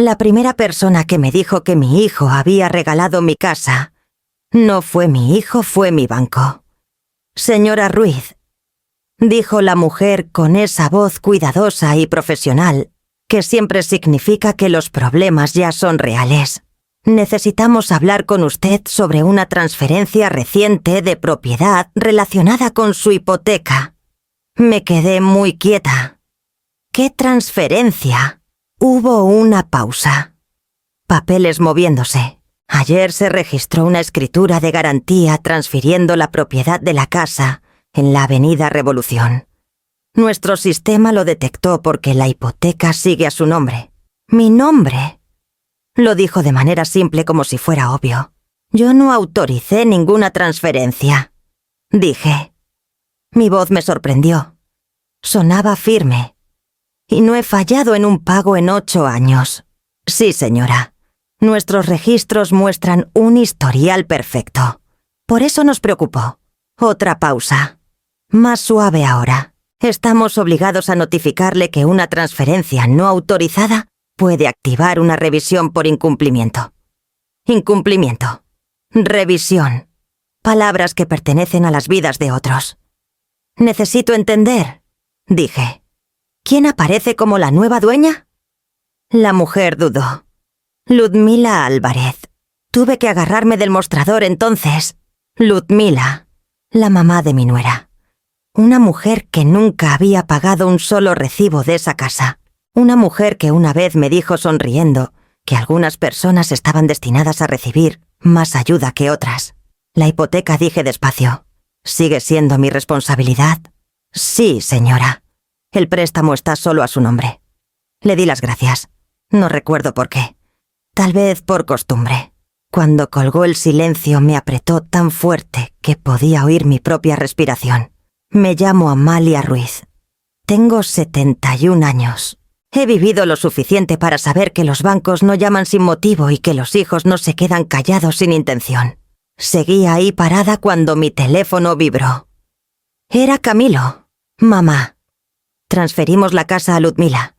La primera persona que me dijo que mi hijo había regalado mi casa no fue mi hijo, fue mi banco. Señora Ruiz, dijo la mujer con esa voz cuidadosa y profesional que siempre significa que los problemas ya son reales. Necesitamos hablar con usted sobre una transferencia reciente de propiedad relacionada con su hipoteca. Me quedé muy quieta. ¿Qué transferencia? Hubo una pausa. Papeles moviéndose. Ayer se registró una escritura de garantía transfiriendo la propiedad de la casa en la Avenida Revolución. Nuestro sistema lo detectó porque la hipoteca sigue a su nombre. ¿Mi nombre? Lo dijo de manera simple como si fuera obvio. Yo no autoricé ninguna transferencia. Dije. Mi voz me sorprendió. Sonaba firme. Y no he fallado en un pago en 8 años. Sí, señora. Nuestros registros muestran un historial perfecto. Por eso nos preocupó. Otra pausa. Más suave ahora. Estamos obligados a notificarle que una transferencia no autorizada puede activar una revisión por incumplimiento. Incumplimiento. Revisión. Palabras que pertenecen a las vidas de otros. Necesito entender, dije. ¿Quién aparece como la nueva dueña? La mujer dudó. Ludmila Álvarez. Tuve que agarrarme del mostrador entonces. Ludmila, la mamá de mi nuera. Una mujer que nunca había pagado un solo recibo de esa casa. Una mujer que una vez me dijo sonriendo que algunas personas estaban destinadas a recibir más ayuda que otras. La hipoteca, dije despacio. ¿Sigue siendo mi responsabilidad? Sí, señora. El préstamo está solo a su nombre. Le di las gracias. No recuerdo por qué. Tal vez por costumbre. Cuando colgó el silencio me apretó tan fuerte que podía oír mi propia respiración. Me llamo Amalia Ruiz. Tengo 71 años. He vivido lo suficiente para saber que los bancos no llaman sin motivo y que los hijos no se quedan callados sin intención. Seguía ahí parada cuando mi teléfono vibró. Era Camilo. Mamá. Transferimos la casa a Ludmila.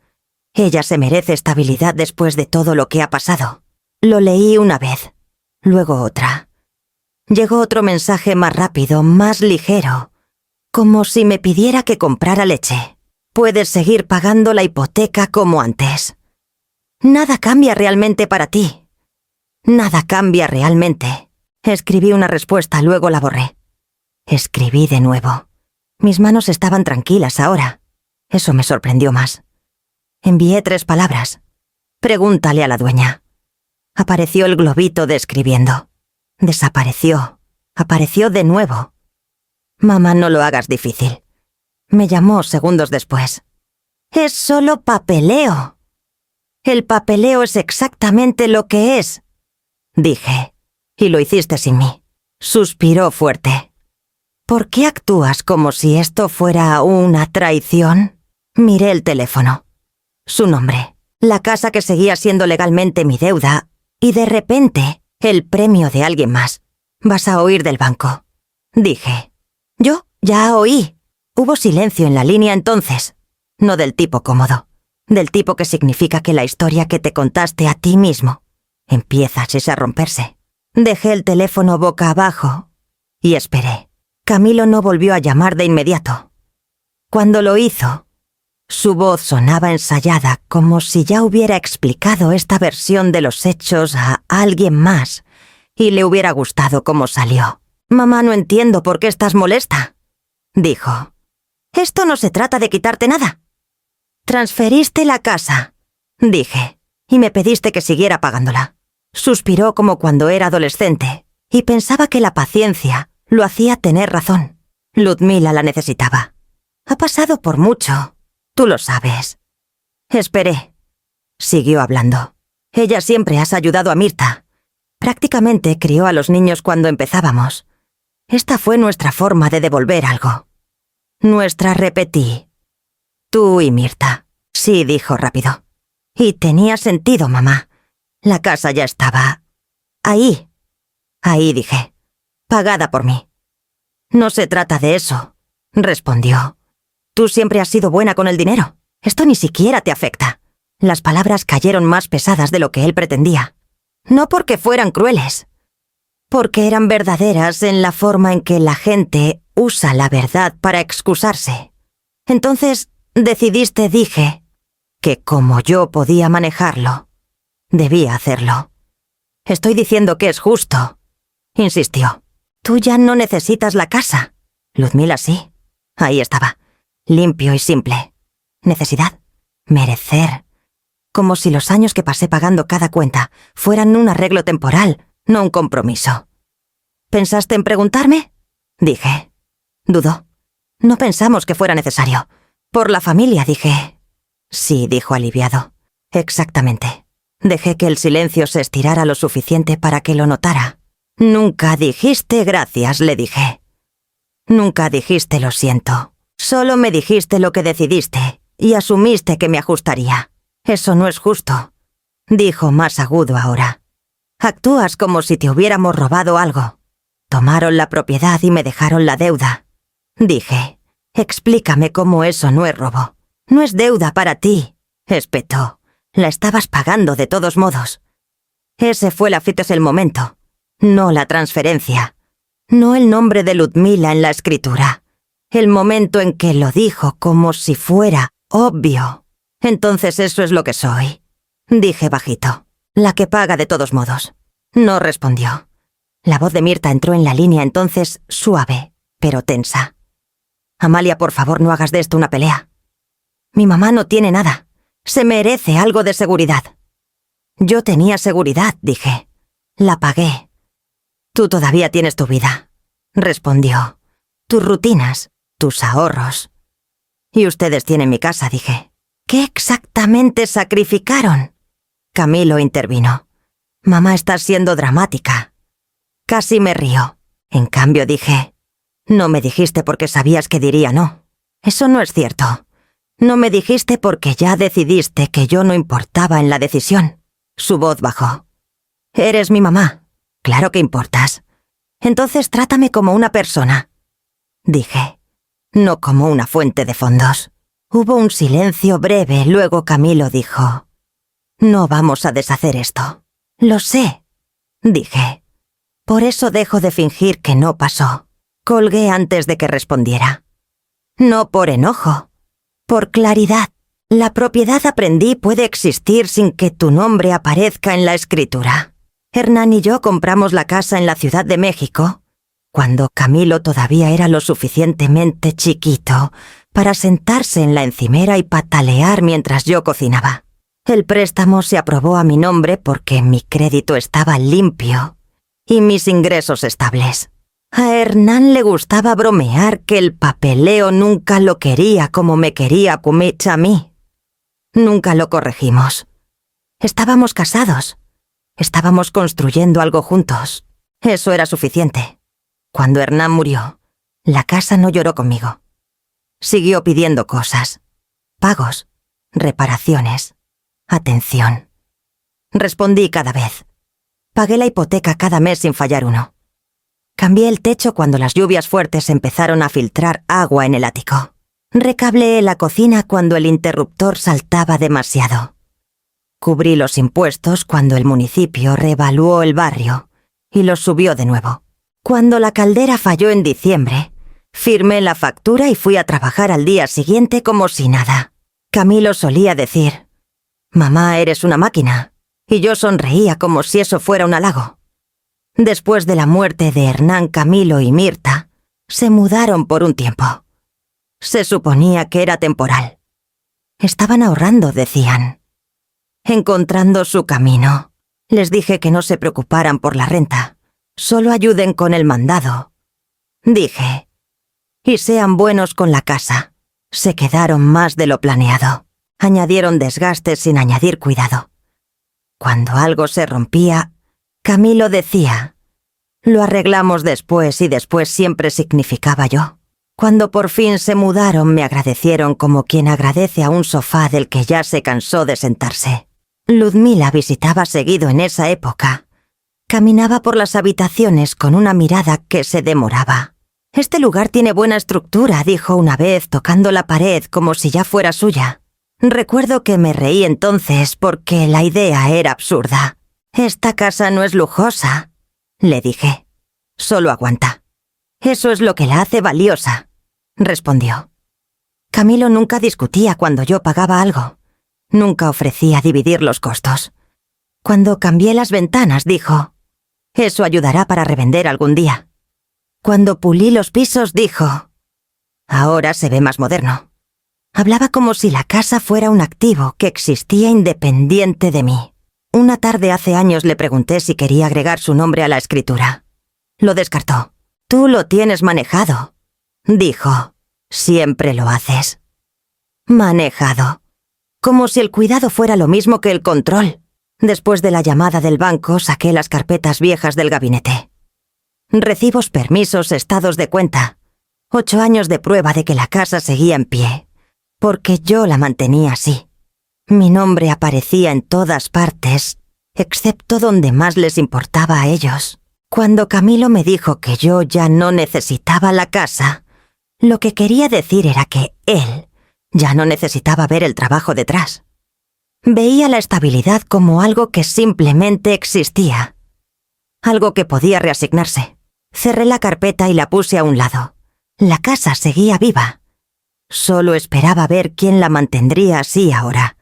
Ella se merece estabilidad después de todo lo que ha pasado. Lo leí una vez, luego otra. Llegó otro mensaje más rápido, más ligero, como si me pidiera que comprara leche. Puedes seguir pagando la hipoteca como antes. Nada cambia realmente para ti. Nada cambia realmente. Escribí una respuesta, luego la borré. Escribí de nuevo. Mis manos estaban tranquilas ahora. Eso me sorprendió más. Envié 3 palabras. Pregúntale a la dueña. Apareció el globito de escribiendo. Desapareció. Apareció de nuevo. Mamá, no lo hagas difícil. Me llamó segundos después. Es solo papeleo. El papeleo es exactamente lo que es, dije. Y lo hiciste sin mí. Suspiró fuerte. ¿Por qué actúas como si esto fuera una traición? Miré el teléfono. Su nombre, la casa que seguía siendo legalmente mi deuda, y de repente, el premio de alguien más. Vas a oír del banco, dije. Yo ya oí. Hubo silencio en la línea entonces. No del tipo cómodo. Del tipo que significa que la historia que te contaste a ti mismo empieza a romperse. Dejé el teléfono boca abajo y esperé. Camilo no volvió a llamar de inmediato. Cuando lo hizo, su voz sonaba ensayada, como si ya hubiera explicado esta versión de los hechos a alguien más y le hubiera gustado cómo salió. Mamá, no entiendo por qué estás molesta, dijo. Esto no se trata de quitarte nada. Transferiste la casa, dije, y me pediste que siguiera pagándola. Suspiró como cuando era adolescente y pensaba que la paciencia lo hacía tener razón. Ludmila la necesitaba. Ha pasado por mucho. Tú lo sabes. Esperé. Siguió hablando. Ella siempre has ayudado a Mirta. Prácticamente crió a los niños cuando empezábamos. Esta fue nuestra forma de devolver algo. Nuestra, repetí. Tú y Mirta. Sí, dijo rápido. Y tenía sentido, mamá. La casa ya estaba... ahí. Ahí, dije. Pagada por mí. No se trata de eso, respondió. Tú siempre has sido buena con el dinero. Esto ni siquiera te afecta. Las palabras cayeron más pesadas de lo que él pretendía. No porque fueran crueles, porque eran verdaderas en la forma en que la gente usa la verdad para excusarse. Entonces decidiste, dije, que como yo podía manejarlo, debía hacerlo. Estoy diciendo que es justo, insistió. Tú ya no necesitas la casa. Ludmila sí. Ahí estaba, limpio y simple. Necesidad, merecer. Como si los años que pasé pagando cada cuenta fueran un arreglo temporal, no un compromiso. ¿Pensaste en preguntarme? Dije. Dudó. No pensamos que fuera necesario. Por la familia, dije. Sí, dijo aliviado. Exactamente. Dejé que el silencio se estirara lo suficiente para que lo notara. Nunca dijiste gracias, le dije. Nunca dijiste lo siento. Solo me dijiste lo que decidiste y asumiste que me ajustaría. Eso no es justo, dijo más agudo ahora. Actúas como si te hubiéramos robado algo. Tomaron la propiedad y me dejaron la deuda. Dije, explícame cómo eso no es robo. No es deuda para ti, espetó. La estabas pagando de todos modos. Ese fue el momento, no la transferencia. No el nombre de Ludmila en la escritura. El momento en que lo dijo como si fuera obvio. Entonces eso es lo que soy, dije bajito. La que paga de todos modos. No respondió. La voz de Mirta entró en la línea entonces suave, pero tensa. Amalia, por favor, no hagas de esto una pelea. Mi mamá no tiene nada. Se merece algo de seguridad. Yo tenía seguridad, dije. La pagué. Tú todavía tienes tu vida, respondió. Tus rutinas, tus ahorros. Y ustedes tienen mi casa, dije. ¿Qué exactamente sacrificaron? Camilo intervino. Mamá está siendo dramática. Casi me río. En cambio dije, no me dijiste porque sabías que diría no. Eso no es cierto. No me dijiste porque ya decidiste que yo no importaba en la decisión. Su voz bajó. Eres mi mamá. Claro que importas. Entonces trátame como una persona. Dije, no como una fuente de fondos. Hubo un silencio breve, luego Camilo dijo, no vamos a deshacer esto. Lo sé, dije. Por eso dejo de fingir que no pasó. Colgué antes de que respondiera. No por enojo, por claridad. La propiedad aprendí puede existir sin que tu nombre aparezca en la escritura. Hernán y yo compramos la casa en la Ciudad de México, cuando Camilo todavía era lo suficientemente chiquito para sentarse en la encimera y patalear mientras yo cocinaba. El préstamo se aprobó a mi nombre porque mi crédito estaba limpio y mis ingresos estables. A Hernán le gustaba bromear que el papeleo nunca lo quería como me quería Kumich a mí. Nunca lo corregimos. Estábamos casados. Estábamos construyendo algo juntos. Eso era suficiente. Cuando Hernán murió, la casa no lloró conmigo. Siguió pidiendo cosas. Pagos, reparaciones, atención. Respondí cada vez. Pagué la hipoteca cada mes sin fallar uno. Cambié el techo cuando las lluvias fuertes empezaron a filtrar agua en el ático. Recableé la cocina cuando el interruptor saltaba demasiado. Cubrí los impuestos cuando el municipio reevaluó el barrio y los subió de nuevo. Cuando la caldera falló en diciembre, firmé la factura y fui a trabajar al día siguiente como si nada. Camilo solía decir, «Mamá, eres una máquina», y yo sonreía como si eso fuera un halago. Después de la muerte de Hernán, Camilo y Mirta, se mudaron por un tiempo. Se suponía que era temporal. Estaban ahorrando, decían. Encontrando su camino. Les dije que no se preocuparan por la renta, solo ayuden con el mandado. Dije, y sean buenos con la casa. Se quedaron más de lo planeado. Añadieron desgaste sin añadir cuidado. Cuando algo se rompía, Camilo decía, lo arreglamos después y después siempre significaba yo. Cuando por fin se mudaron me agradecieron como quien agradece a un sofá del que ya se cansó de sentarse. Ludmila visitaba seguido en esa época. Caminaba por las habitaciones con una mirada que se demoraba. Este lugar tiene buena estructura, dijo una vez tocando la pared como si ya fuera suya. Recuerdo que me reí entonces porque la idea era absurda. «Esta casa no es lujosa», le dije. «Solo aguanta». «Eso es lo que la hace valiosa», respondió. Camilo nunca discutía cuando yo pagaba algo. Nunca ofrecía dividir los costos. Cuando cambié las ventanas, dijo: «Eso ayudará para revender algún día». Cuando pulí los pisos, dijo: «Ahora se ve más moderno». Hablaba como si la casa fuera un activo que existía independiente de mí. Una tarde hace años le pregunté si quería agregar su nombre a la escritura. Lo descartó. «Tú lo tienes manejado», dijo. «Siempre lo haces». Manejado. Como si el cuidado fuera lo mismo que el control. Después de la llamada del banco, saqué las carpetas viejas del gabinete. Recibos, permisos, estados de cuenta. 8 años de prueba de que la casa seguía en pie. Porque yo la mantenía así. Mi nombre aparecía en todas partes, excepto donde más les importaba a ellos. Cuando Camilo me dijo que yo ya no necesitaba la casa, lo que quería decir era que él ya no necesitaba ver el trabajo detrás. Veía la estabilidad como algo que simplemente existía. Algo que podía reasignarse. Cerré la carpeta y la puse a un lado. La casa seguía viva. Solo esperaba ver quién la mantendría así ahora.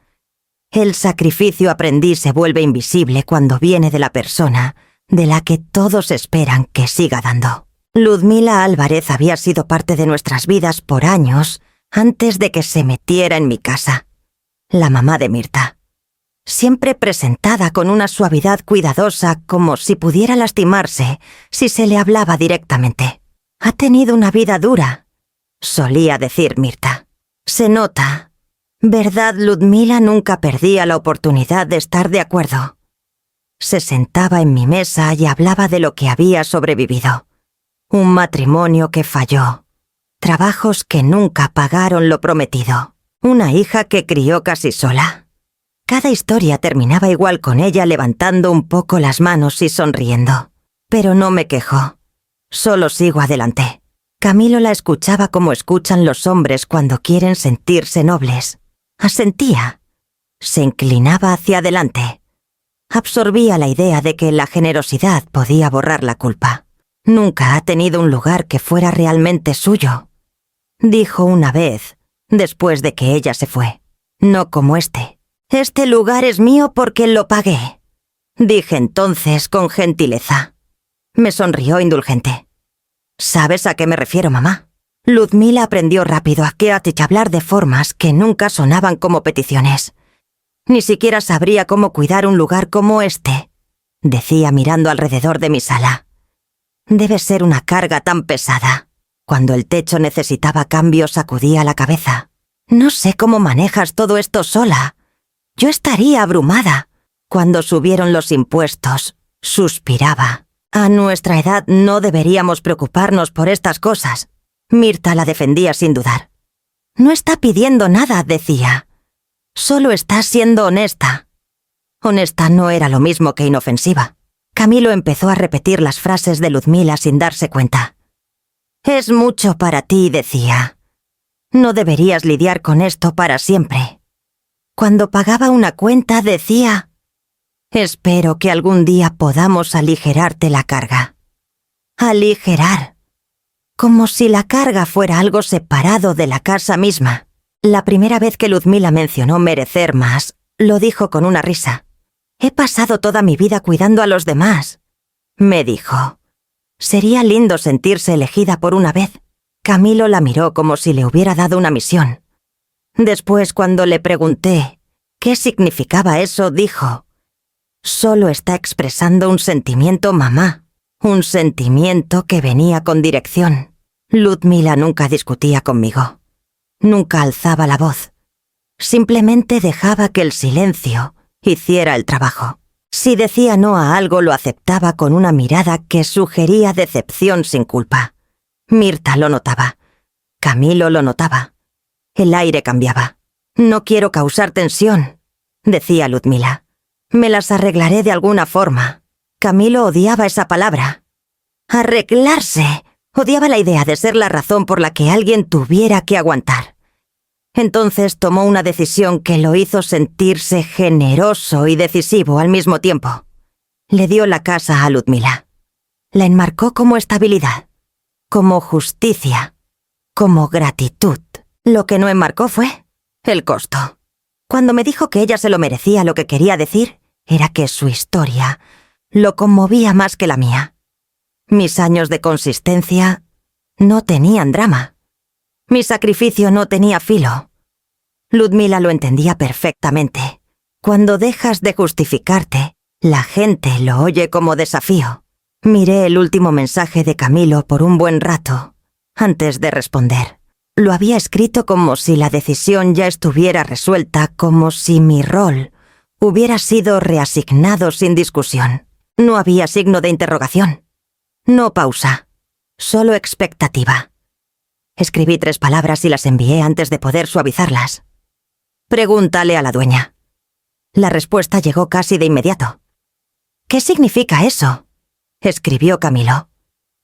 El sacrificio aprendí se vuelve invisible cuando viene de la persona de la que todos esperan que siga dando. Ludmila Álvarez había sido parte de nuestras vidas por años antes de que se metiera en mi casa. La mamá de Mirta. Siempre presentada con una suavidad cuidadosa, como si pudiera lastimarse si se le hablaba directamente. «Ha tenido una vida dura», solía decir Mirta. «Se nota. ¿Verdad, Ludmila nunca perdía la oportunidad de estar de acuerdo?» Se sentaba en mi mesa y hablaba de lo que había sobrevivido. Un matrimonio que falló. Trabajos que nunca pagaron lo prometido. Una hija que crió casi sola. Cada historia terminaba igual con ella levantando un poco las manos y sonriendo. Pero no me quejó. Solo sigo adelante. Camilo la escuchaba como escuchan los hombres cuando quieren sentirse nobles. Asentía. Se inclinaba hacia adelante. Absorbía la idea de que la generosidad podía borrar la culpa. «Nunca ha tenido un lugar que fuera realmente suyo», dijo una vez, después de que ella se fue. «No como este. Este lugar es mío porque lo pagué», dije entonces con gentileza. Me sonrió indulgente. «¿Sabes a qué me refiero, mamá?» Ludmila aprendió rápido a hablar de formas que nunca sonaban como peticiones. «Ni siquiera sabría cómo cuidar un lugar como este», decía mirando alrededor de mi sala. «Debe ser una carga tan pesada». Cuando el techo necesitaba cambio, sacudía la cabeza. «No sé cómo manejas todo esto sola. Yo estaría abrumada». Cuando subieron los impuestos, suspiraba. «A nuestra edad no deberíamos preocuparnos por estas cosas». Mirta la defendía sin dudar. «No está pidiendo nada», decía. «Solo está siendo honesta». Honesta no era lo mismo que inofensiva. Camilo empezó a repetir las frases de Ludmila sin darse cuenta. «Es mucho para ti», decía. «No deberías lidiar con esto para siempre». Cuando pagaba una cuenta, decía: «Espero que algún día podamos aligerarte la carga». Aligerar. Como si la carga fuera algo separado de la casa misma. La primera vez que Ludmila mencionó merecer más, lo dijo con una risa. «He pasado toda mi vida cuidando a los demás», me dijo. «Sería lindo sentirse elegida por una vez». Camilo la miró como si le hubiera dado una misión. Después, cuando le pregunté qué significaba eso, dijo: «Solo está expresando un sentimiento, mamá. Un sentimiento que venía con dirección». Ludmila nunca discutía conmigo. Nunca alzaba la voz. Simplemente dejaba que el silencio hiciera el trabajo. Si decía no a algo, lo aceptaba con una mirada que sugería decepción sin culpa. Mirta lo notaba. Camilo lo notaba. El aire cambiaba. «Noquiero causar tensión», decía Ludmila. «Me las arreglaré de alguna forma». Camilo odiaba esa palabra. Arreglarse. Odiaba la idea de ser la razón por la que alguien tuviera que aguantar. Entonces tomó una decisión que lo hizo sentirse generoso y decisivo al mismo tiempo. Le dio la casa a Ludmila. La enmarcó como estabilidad, como justicia, como gratitud. Lo que no enmarcó fue el costo. Cuando me dijo que ella se lo merecía, lo que quería decir era que su historia lo conmovía más que la mía. Mis años de consistencia no tenían drama. Mi sacrificio no tenía filo. Ludmila lo entendía perfectamente. Cuando dejas de justificarte, la gente lo oye como desafío. Miré el último mensaje de Camilo por un buen rato, antes de responder. Lo había escrito como si la decisión ya estuviera resuelta, como si mi rol hubiera sido reasignado sin discusión. No había signo de interrogación. No pausa. Solo expectativa. Escribí 3 palabras y las envié antes de poder suavizarlas. Pregúntale a la dueña. La respuesta llegó casi de inmediato. ¿Qué significa eso?, escribió Camilo.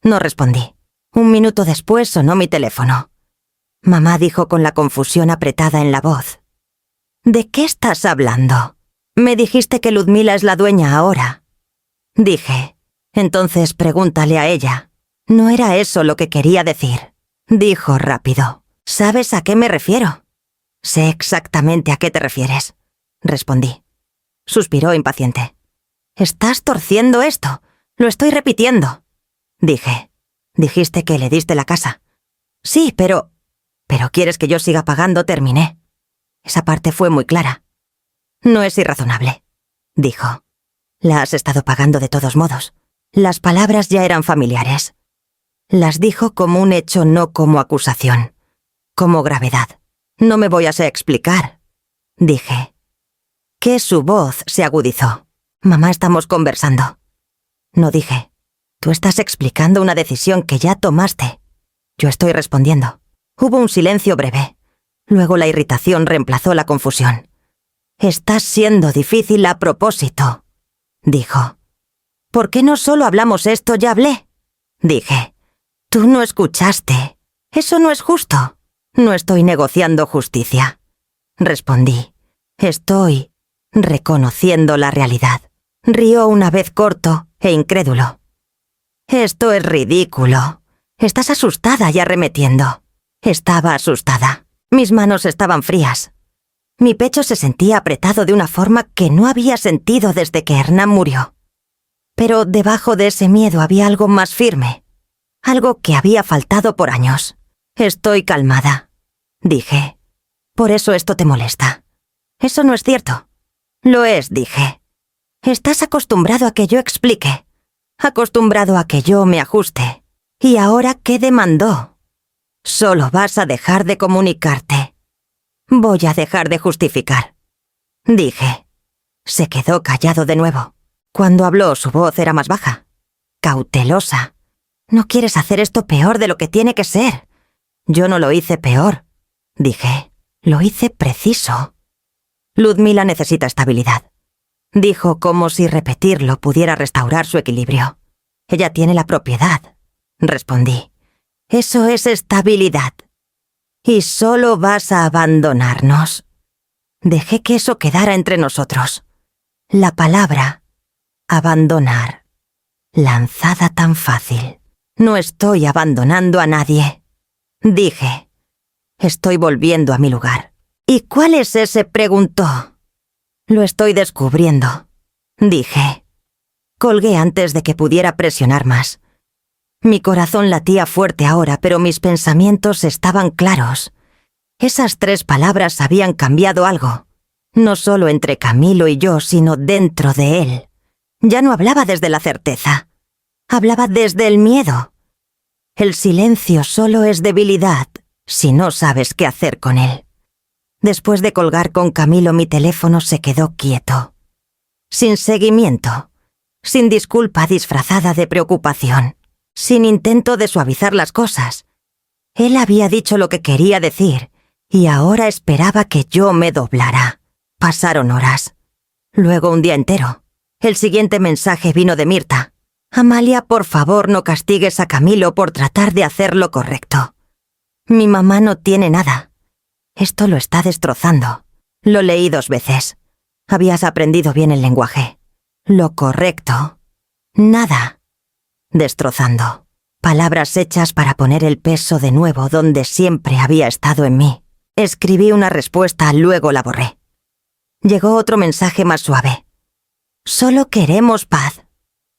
No respondí. 1 minuto después sonó mi teléfono. Mamá dijo con la confusión apretada en la voz. ¿De qué estás hablando? Me dijiste que Ludmila es la dueña ahora. Dije. Entonces pregúntale a ella. No era eso lo que quería decir. Dijo rápido. ¿Sabes a qué me refiero? Sé exactamente a qué te refieres, respondí. Suspiró impaciente. Estás torciendo esto. Lo estoy repitiendo. Dije. Dijiste que le diste la casa. Sí, pero ¿quieres que yo siga pagando? Terminé. Esa parte fue muy clara. No es irrazonable, dijo. La has estado pagando de todos modos. Las palabras ya eran familiares. Las dijo como un hecho, no como acusación. Como gravedad. No me voy a explicar, dije. Que su voz se agudizó. Mamá, estamos conversando. No dije. Tú estás explicando una decisión que ya tomaste. Yo estoy respondiendo. Hubo un silencio breve. Luego la irritación reemplazó la confusión. Estás siendo difícil a propósito, dijo. ¿Por qué no solo hablamos esto? Ya hablé, dije. Tú no escuchaste. Eso no es justo. No estoy negociando justicia, respondí. Estoy reconociendo la realidad. Rió una vez corto e incrédulo. Esto es ridículo. Estás asustada y arremetiendo. Estaba asustada. Mis manos estaban frías. Mi pecho se sentía apretado de una forma que no había sentido desde que Hernán murió. Pero debajo de ese miedo había algo más firme. Algo que había faltado por años. Estoy calmada, dije. Por eso esto te molesta. Eso no es cierto. Lo es, dije. Estás acostumbrado a que yo explique. Acostumbrado a que yo me ajuste. ¿Y ahora qué demandó? Solo vas a dejar de comunicarte. Voy a dejar de justificar, dije. Se quedó callado de nuevo. Cuando habló, su voz era más baja, cautelosa. No quieres hacer esto peor de lo que tiene que ser. Yo no lo hice peor, dije. Lo hice preciso. Ludmila necesita estabilidad, dijo como si repetirlo pudiera restaurar su equilibrio. Ella tiene la propiedad, respondí. Eso es estabilidad. Y solo vas a abandonarnos. Dejé que eso quedara entre nosotros. La palabra abandonar, lanzada tan fácil. No estoy abandonando a nadie, dije. Estoy volviendo a mi lugar. ¿Y cuál es ese?, preguntó. Lo estoy descubriendo, dije. Colgué antes de que pudiera presionar más. Mi corazón latía fuerte ahora, pero mis pensamientos estaban claros. Esas 3 palabras habían cambiado algo. No solo entre Camilo y yo, sino dentro de él. Ya no hablaba desde la certeza. Hablaba desde el miedo. El silencio solo es debilidad si no sabes qué hacer con él. Después de colgar con Camilo, mi teléfono se quedó quieto. Sin seguimiento. Sin disculpa disfrazada de preocupación. Sin intento de suavizar las cosas. Él había dicho lo que quería decir, y ahora esperaba que yo me doblara. Pasaron horas. Luego un día entero. El siguiente mensaje vino de Mirta. Amalia, por favor, no castigues a Camilo por tratar de hacer lo correcto. Mi mamá no tiene nada. Esto lo está destrozando. Lo leí 2 veces. Habías aprendido bien el lenguaje. Lo correcto. Nada. Destrozando. Palabras hechas para poner el peso de nuevo donde siempre había estado en mí. Escribí una respuesta, luego la borré. Llegó otro mensaje más suave. Solo queremos paz.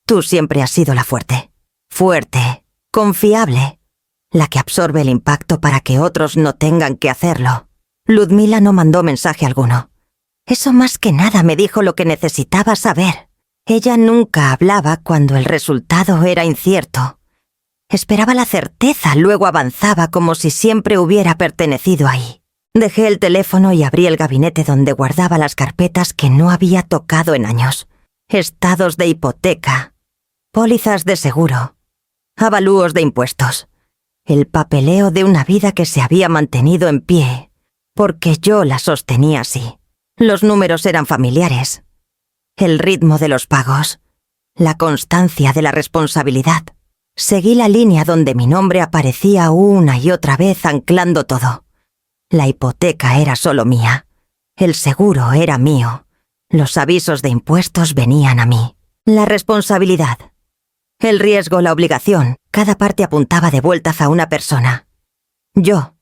Tú siempre has sido la fuerte. Fuerte, confiable. La que absorbe el impacto para que otros no tengan que hacerlo. Ludmila no mandó mensaje alguno. Eso más que nada me dijo lo que necesitaba saber. Ella nunca hablaba cuando el resultado era incierto. Esperaba la certeza, luego avanzaba como si siempre hubiera pertenecido ahí. Dejé el teléfono y abrí el gabinete donde guardaba las carpetas que no había tocado en años. Estados de hipoteca, pólizas de seguro, avalúos de impuestos. El papeleo de una vida que se había mantenido en pie, porque yo la sostenía así. Los números eran familiares. El ritmo de los pagos, la constancia de la responsabilidad. Seguí la línea donde mi nombre aparecía una y otra vez anclando todo. La hipoteca era solo mía. El seguro era mío. Los avisos de impuestos venían a mí. La responsabilidad. El riesgo, la obligación. Cada parte apuntaba de vueltas a una persona. Yo.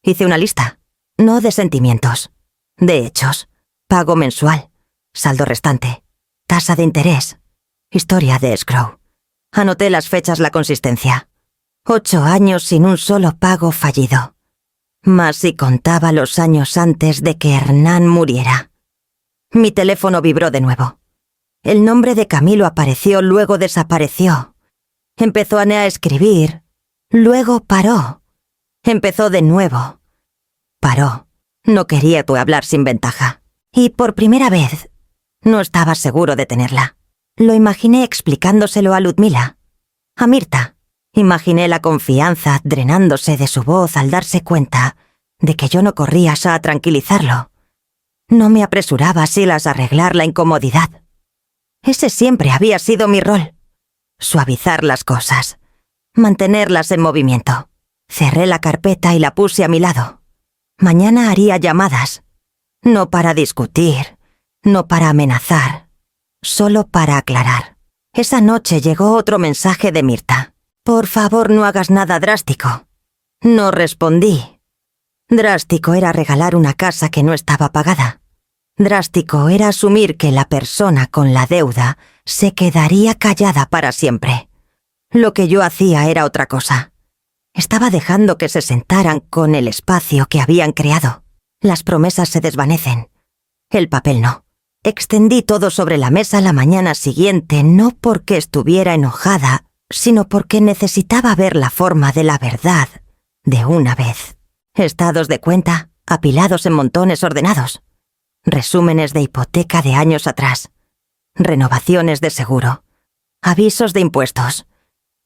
Hice una lista. No de sentimientos. De hechos. Pago mensual. Saldo restante. Tasa de interés. Historia de escrow. Anoté las fechas, la consistencia. 8 años sin un solo pago fallido. Más si contaba los años antes de que Hernán muriera. Mi teléfono vibró de nuevo. El nombre de Camilo apareció, luego desapareció. Empezó Ana a escribir, luego paró. Empezó de nuevo. Paró. No quería tú hablar sin ventaja. Y por primera vez, no estaba seguro de tenerla. Lo imaginé explicándoselo a Ludmila, a Mirta. Imaginé la confianza drenándose de su voz al darse cuenta de que yo no corría a tranquilizarlo. No me apresuraba así a arreglar la incomodidad. Ese siempre había sido mi rol. Suavizar las cosas. Mantenerlas en movimiento. Cerré la carpeta y la puse a mi lado. Mañana haría llamadas. No para discutir, no para amenazar, solo para aclarar. Esa noche llegó otro mensaje de Mirta. Por favor, no hagas nada drástico. No respondí. Drástico era regalar una casa que no estaba pagada. Drástico era asumir que la persona con la deuda se quedaría callada para siempre. Lo que yo hacía era otra cosa. Estaba dejando que se sentaran con el espacio que habían creado. Las promesas se desvanecen. El papel no. Extendí todo sobre la mesa la mañana siguiente, no porque estuviera enojada, sino porque necesitaba ver la forma de la verdad de una vez. Estados de cuenta, apilados en montones ordenados. Resúmenes de hipoteca de años atrás. Renovaciones de seguro. Avisos de impuestos.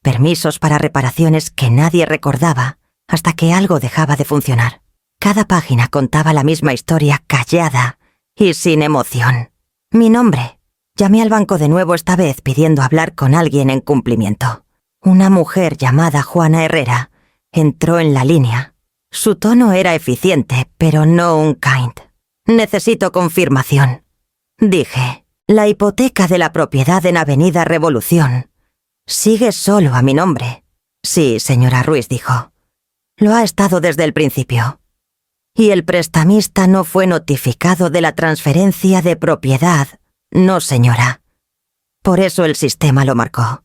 Permisos para reparaciones que nadie recordaba hasta que algo dejaba de funcionar. Cada página contaba la misma historia callada y sin emoción. Mi nombre. Llamé al banco de nuevo, esta vez pidiendo hablar con alguien en cumplimiento. Una mujer llamada Juana Herrera entró en la línea. Su tono era eficiente, pero no un kind. Necesito confirmación. Dije, la hipoteca de la propiedad en Avenida Revolución sigue solo a mi nombre. Sí, señora Ruiz, dijo. Lo ha estado desde el principio. Y el prestamista no fue notificado de la transferencia de propiedad. No, señora. Por eso el sistema lo marcó.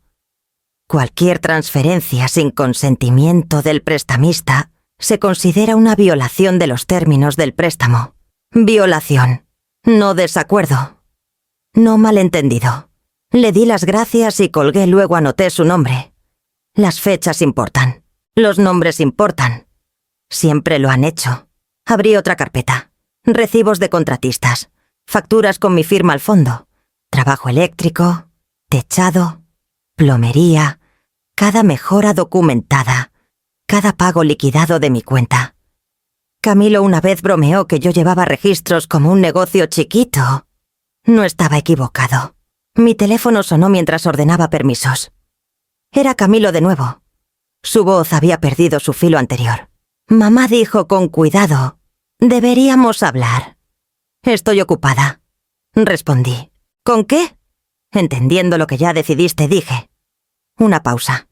Cualquier transferencia sin consentimiento del prestamista se considera una violación de los términos del préstamo. Violación, no desacuerdo. No malentendido. Le di las gracias y colgué, luego anoté su nombre. Las fechas importan. Los nombres importan. Siempre lo han hecho. Abrí otra carpeta. Recibos de contratistas. Facturas con mi firma al fondo. Trabajo eléctrico, techado, plomería, cada mejora documentada, cada pago liquidado de mi cuenta. Camilo una vez bromeó que yo llevaba registros como un negocio chiquito. No estaba equivocado. Mi teléfono sonó mientras ordenaba permisos. Era Camilo de nuevo. Su voz había perdido su filo anterior. Mamá dijo con cuidado Deberíamos hablar. Estoy ocupada, respondí. ¿Con qué? Entendiendo lo que ya decidiste, dije. Una pausa.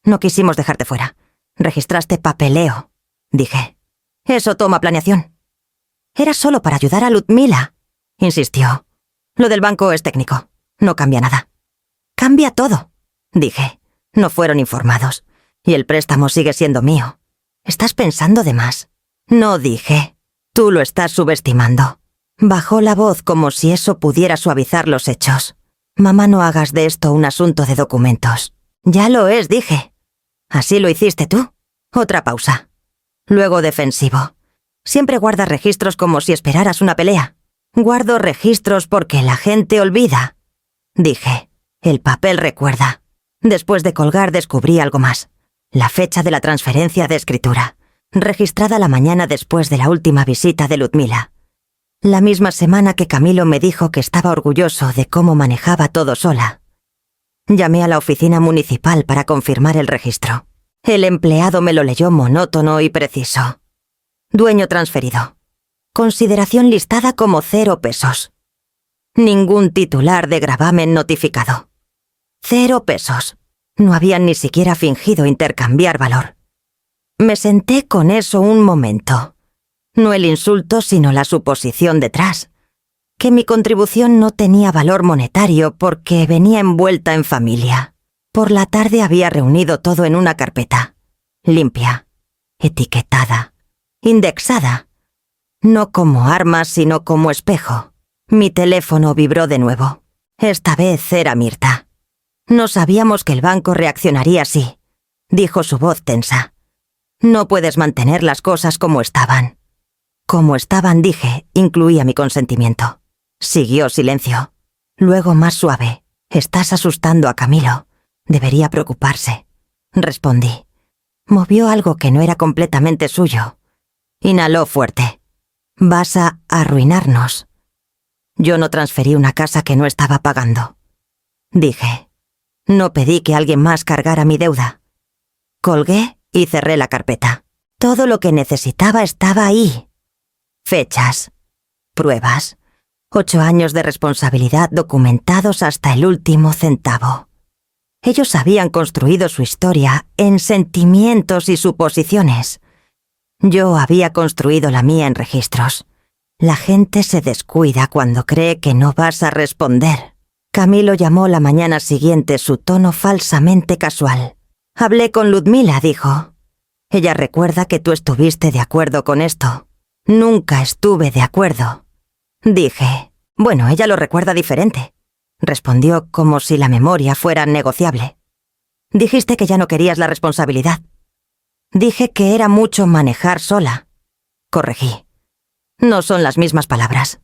No quisimos dejarte fuera. Registraste papeleo, dije. Eso toma planeación. Era solo para ayudar a Ludmila, insistió. Lo del banco es técnico. No cambia nada. Cambia todo, dije. No fueron informados. Y el préstamo sigue siendo mío. Estás pensando de más. No, dije. Tú lo estás subestimando. Bajó la voz como si eso pudiera suavizar los hechos. Mamá, no hagas de esto un asunto de documentos. Ya lo es, dije. ¿Así lo hiciste tú? Otra pausa. Luego defensivo. Siempre guardas registros como si esperaras una pelea. Guardo registros porque la gente olvida. Dije. El papel recuerda. Después de colgar descubrí algo más. La fecha de la transferencia de escritura, registrada la mañana después de la última visita de Ludmila. La misma semana que Camilo me dijo que estaba orgulloso de cómo manejaba todo sola. Llamé a la oficina municipal para confirmar el registro. El empleado me lo leyó monótono y preciso. Dueño transferido. Consideración listada como 0 pesos. Ningún titular de gravamen notificado. 0 pesos. No habían ni siquiera fingido intercambiar valor. Me senté con eso un momento. No el insulto, sino la suposición detrás. Que mi contribución no tenía valor monetario porque venía envuelta en familia. Por la tarde había reunido todo en una carpeta. Limpia. Etiquetada. Indexada. No como arma, sino como espejo. Mi teléfono vibró de nuevo. Esta vez era Mirta. No sabíamos que el banco reaccionaría así, dijo su voz tensa. No puedes mantener las cosas como estaban. Como estaban, dije, incluía mi consentimiento. Siguió silencio. Luego más suave. Estás asustando a Camilo. Debería preocuparse. Respondí. Movió algo que no era completamente suyo. Inhaló fuerte. Vas a arruinarnos. Yo no transferí una casa que no estaba pagando. Dije. No pedí que alguien más cargara mi deuda. Colgué y cerré la carpeta. Todo lo que necesitaba estaba ahí. Fechas. Pruebas. 8 años de responsabilidad documentados hasta el último centavo. Ellos habían construido su historia en sentimientos y suposiciones. Yo había construido la mía en registros. La gente se descuida cuando cree que no vas a responder. Camilo llamó la mañana siguiente, su tono falsamente casual. Hablé con Ludmila, dijo. Ella recuerda que tú estuviste de acuerdo con esto. Nunca estuve de acuerdo. Dije, bueno, ella lo recuerda diferente. Respondió como si la memoria fuera negociable. Dijiste que ya no querías la responsabilidad. Dije que era mucho manejar sola. Corregí. No son las mismas palabras.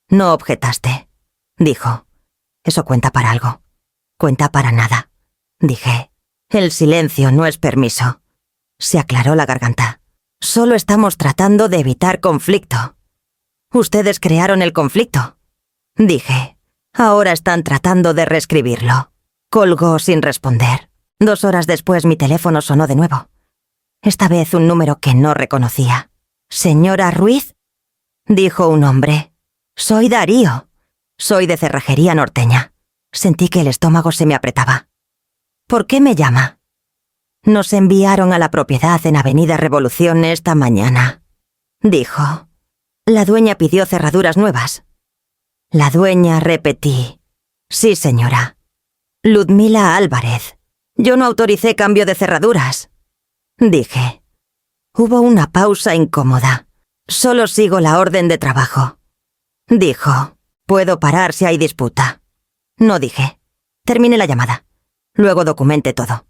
No objetaste, dijo. Eso cuenta para algo. Cuenta para nada, dije. El silencio no es permiso. Se aclaró la garganta. Solo estamos tratando de evitar conflicto. Ustedes crearon el conflicto, dije. Ahora están tratando de reescribirlo. Colgó sin responder. 2 horas después mi teléfono sonó de nuevo. Esta vez un número que no reconocía. ¿Señora Ruiz? Dijo un hombre. Soy Darío. Soy de Cerrajería Norteña. Sentí que el estómago se me apretaba. ¿Por qué me llama? Nos enviaron a la propiedad en Avenida Revolución esta mañana, dijo. La dueña pidió cerraduras nuevas. La dueña, repetí. Sí, señora. Ludmila Álvarez. Yo no autoricé cambio de cerraduras, dije. Hubo una pausa incómoda. Solo sigo la orden de trabajo, dijo. Puedo parar si hay disputa. No dije. Terminé la llamada. Luego documente todo.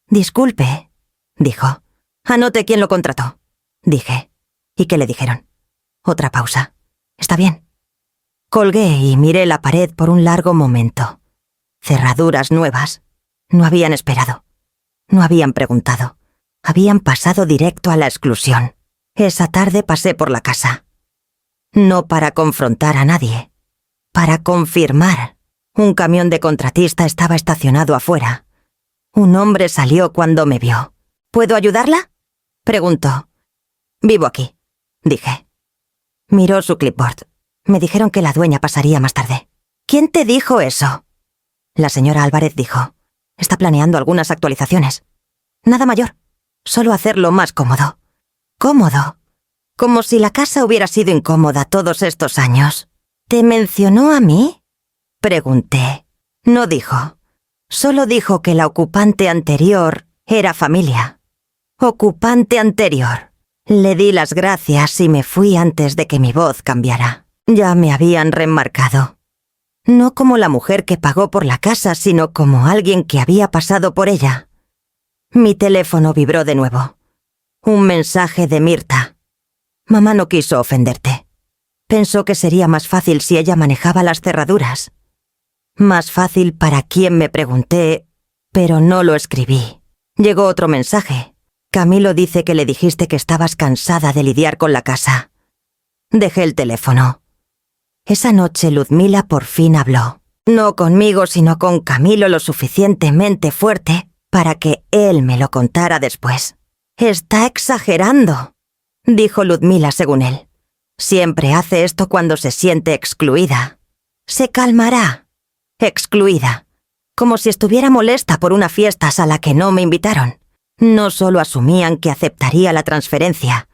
Disculpe, dijo. Anote quién lo contrató, dije. ¿Y qué le dijeron? Otra pausa. Está bien. Colgué y miré la pared por un largo momento. Cerraduras nuevas. No habían esperado. No habían preguntado. Habían pasado directo a la exclusión. Esa tarde pasé por la casa. No para confrontar a nadie. Para confirmar. Un camión de contratista estaba estacionado afuera. Un hombre salió cuando me vio. ¿Puedo ayudarla?, preguntó. Vivo aquí. dije. Miró su clipboard. Me dijeron que la dueña pasaría más tarde. ¿Quién te dijo eso? La señora Álvarez dijo. Está planeando algunas actualizaciones. Nada mayor. Solo hacerlo más cómodo. ¿Cómodo? Como si la casa hubiera sido incómoda todos estos años. ¿Te mencionó a mí? Pregunté. No dijo. Solo dijo que la ocupante anterior era familia. Ocupante anterior. Le di las gracias y me fui antes de que mi voz cambiara. Ya me habían remarcado. No como la mujer que pagó por la casa, sino como alguien que había pasado por ella. Mi teléfono vibró de nuevo. Un mensaje de Mirta. Mamá no quiso ofenderte. Pensó que sería más fácil si ella manejaba las cerraduras. Más fácil para quien me pregunté, pero no lo escribí. Llegó otro mensaje. Camilo dice que le dijiste que estabas cansada de lidiar con la casa. Dejé el teléfono. Esa noche Ludmila por fin habló. No conmigo, sino con Camilo lo suficientemente fuerte para que él me lo contara después. Está exagerando, dijo Ludmila según él. Siempre hace esto cuando se siente excluida. Se calmará. Excluida. Como si estuviera molesta por una fiesta a la que no me invitaron. No solo asumían que aceptaría la transferencia,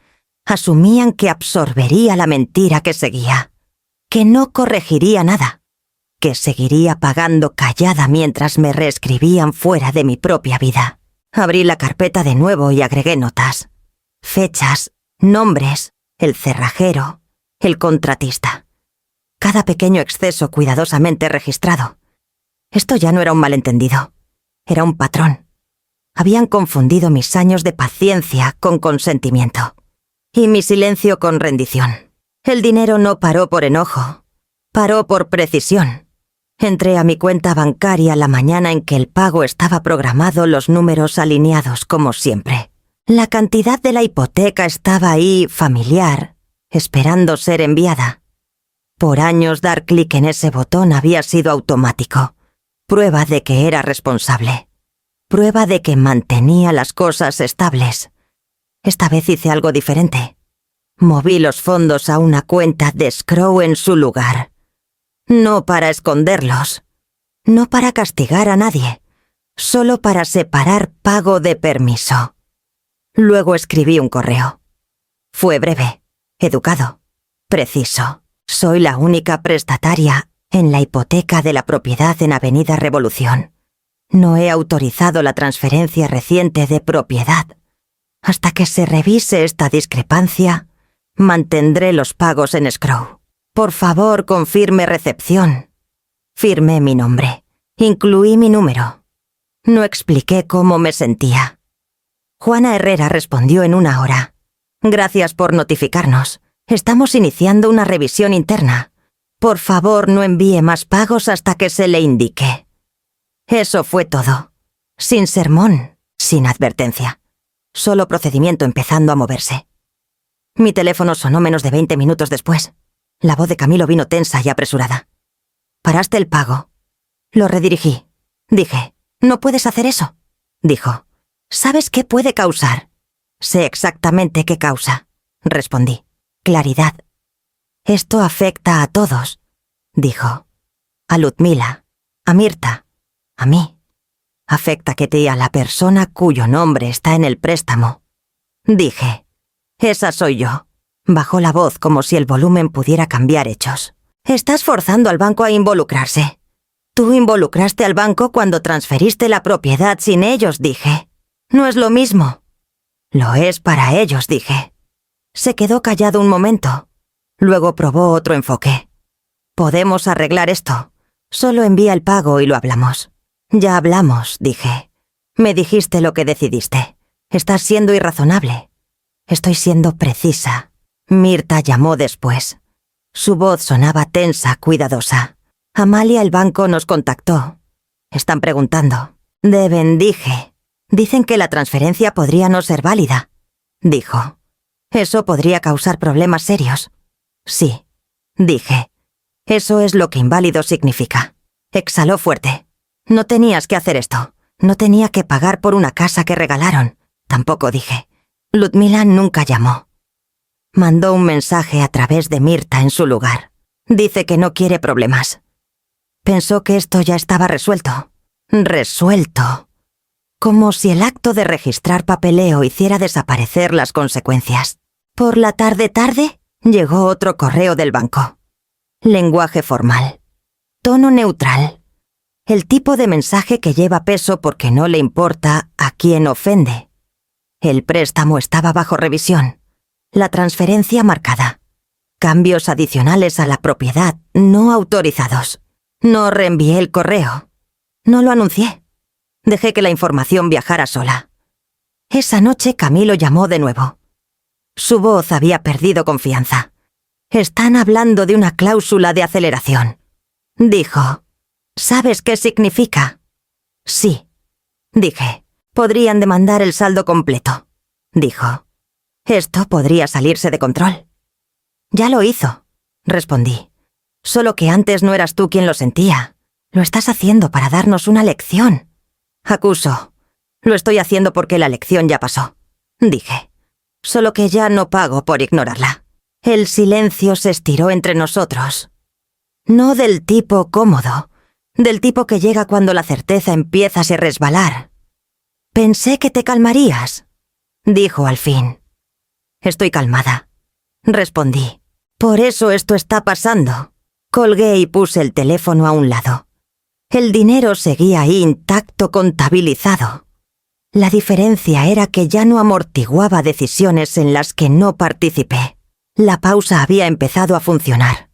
asumían que absorbería la mentira que seguía, que no corregiría nada, que seguiría pagando callada mientras me reescribían fuera de mi propia vida. Abrí la carpeta de nuevo y agregué notas. Fechas, nombres, el cerrajero, el contratista. Cada pequeño exceso cuidadosamente registrado. Esto ya no era un malentendido, era un patrón. Habían confundido mis años de paciencia con consentimiento. Y mi silencio con rendición. El dinero no paró por enojo, paró por precisión. Entré a mi cuenta bancaria la mañana en que el pago estaba programado, los números alineados como siempre. La cantidad de la hipoteca estaba ahí, familiar, esperando ser enviada. Por años dar clic en ese botón había sido automático. Prueba de que era responsable. Prueba de que mantenía las cosas estables. Esta vez hice algo diferente. Moví los fondos a una cuenta de escrow en su lugar. No para esconderlos. No para castigar a nadie. Solo para separar pago de permiso. Luego escribí un correo. Fue breve, educado, preciso. Soy la única prestataria en la hipoteca de la propiedad en Avenida Revolución. No he autorizado la transferencia reciente de propiedad. Hasta que se revise esta discrepancia, mantendré los pagos en escrow. Por favor, confirme recepción. Firmé mi nombre. Incluí mi número. No expliqué cómo me sentía. Juana Herrera respondió en 1 hora. Gracias por notificarnos. Estamos iniciando una revisión interna. Por favor, no envíe más pagos hasta que se le indique. Eso fue todo. Sin sermón, sin advertencia. Solo procedimiento empezando a moverse. Mi teléfono sonó menos de 20 minutos después. La voz de Camilo vino tensa y apresurada. «Paraste el pago». Lo redirigí. Dije, «No puedes hacer eso». Dijo, «¿Sabes qué puede causar?» «Sé exactamente qué causa», respondí. «Claridad». «Esto afecta a todos», dijo. «A Ludmila, a Mirta, a mí. Afecta que te a la persona cuyo nombre está en el préstamo». Dije, «Esa soy yo». Bajó la voz como si el volumen pudiera cambiar hechos. «Estás forzando al banco a involucrarse. Tú involucraste al banco cuando transferiste la propiedad sin ellos», dije. «No es lo mismo». «Lo es para ellos», dije. Se quedó callado un momento. Luego probó otro enfoque. «Podemos arreglar esto. Solo envía el pago y lo hablamos». «Ya hablamos», dije. «Me dijiste lo que decidiste. Estás siendo irrazonable». «Estoy siendo precisa». Mirta llamó después. Su voz sonaba tensa, cuidadosa. «Amalia, el banco nos contactó. Están preguntando». «Deben», dije. «Dicen que la transferencia podría no ser válida», dijo. «Eso podría causar problemas serios». «Sí», dije. «Eso es lo que inválido significa». Exhaló fuerte. «No tenías que hacer esto. No tenía que pagar por una casa que regalaron». Tampoco, dije. Ludmila nunca llamó. Mandó un mensaje a través de Mirta en su lugar. Dice que no quiere problemas. Pensó que esto ya estaba resuelto. Resuelto. Como si el acto de registrar papeleo hiciera desaparecer las consecuencias. Por la tarde llegó otro correo del banco. Lenguaje formal. Tono neutral. El tipo de mensaje que lleva peso porque no le importa a quién ofende. El préstamo estaba bajo revisión. La transferencia marcada. Cambios adicionales a la propiedad no autorizados. No reenvié el correo. No lo anuncié. Dejé que la información viajara sola. Esa noche Camilo llamó de nuevo. Su voz había perdido confianza. Están hablando de una cláusula de aceleración. Dijo. ¿Sabes qué significa? Sí. Dije. Podrían demandar el saldo completo. Dijo. Esto podría salirse de control. Ya lo hizo, respondí. Solo que antes no eras tú quien lo sentía. Lo estás haciendo para darnos una lección. Acuso. Lo estoy haciendo porque la lección ya pasó. Dije. Solo que ya no pago por ignorarla. El silencio se estiró entre nosotros. No del tipo cómodo, del tipo que llega cuando la certeza empieza a resbalar. Pensé que te calmarías, dijo al fin. Estoy calmada, respondí. Por eso esto está pasando. Colgué y puse el teléfono a un lado. El dinero seguía ahí intacto, contabilizado. La diferencia era que ya no amortiguaba decisiones en las que no participé. La pausa había empezado a funcionar.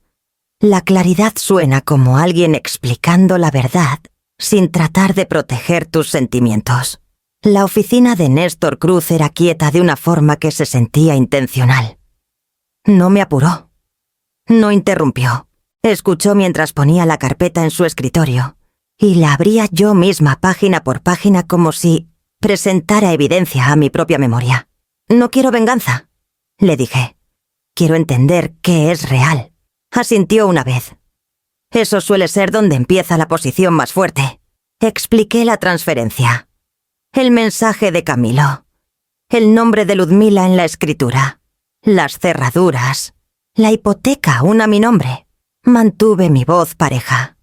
La claridad suena como alguien explicando la verdad sin tratar de proteger tus sentimientos. La oficina de Néstor Cruz era quieta de una forma que se sentía intencional. No me apuró. No interrumpió. Escuchó mientras ponía la carpeta en su escritorio y la abría yo misma página por página como si presentara evidencia a mi propia memoria. No quiero venganza, le dije. Quiero entender qué es real. Asintió una vez. Eso suele ser donde empieza la posición más fuerte. Expliqué la transferencia. El mensaje de Camilo. El nombre de Ludmila en la escritura. Las cerraduras. La hipoteca aún a mi nombre. Mantuve mi voz pareja.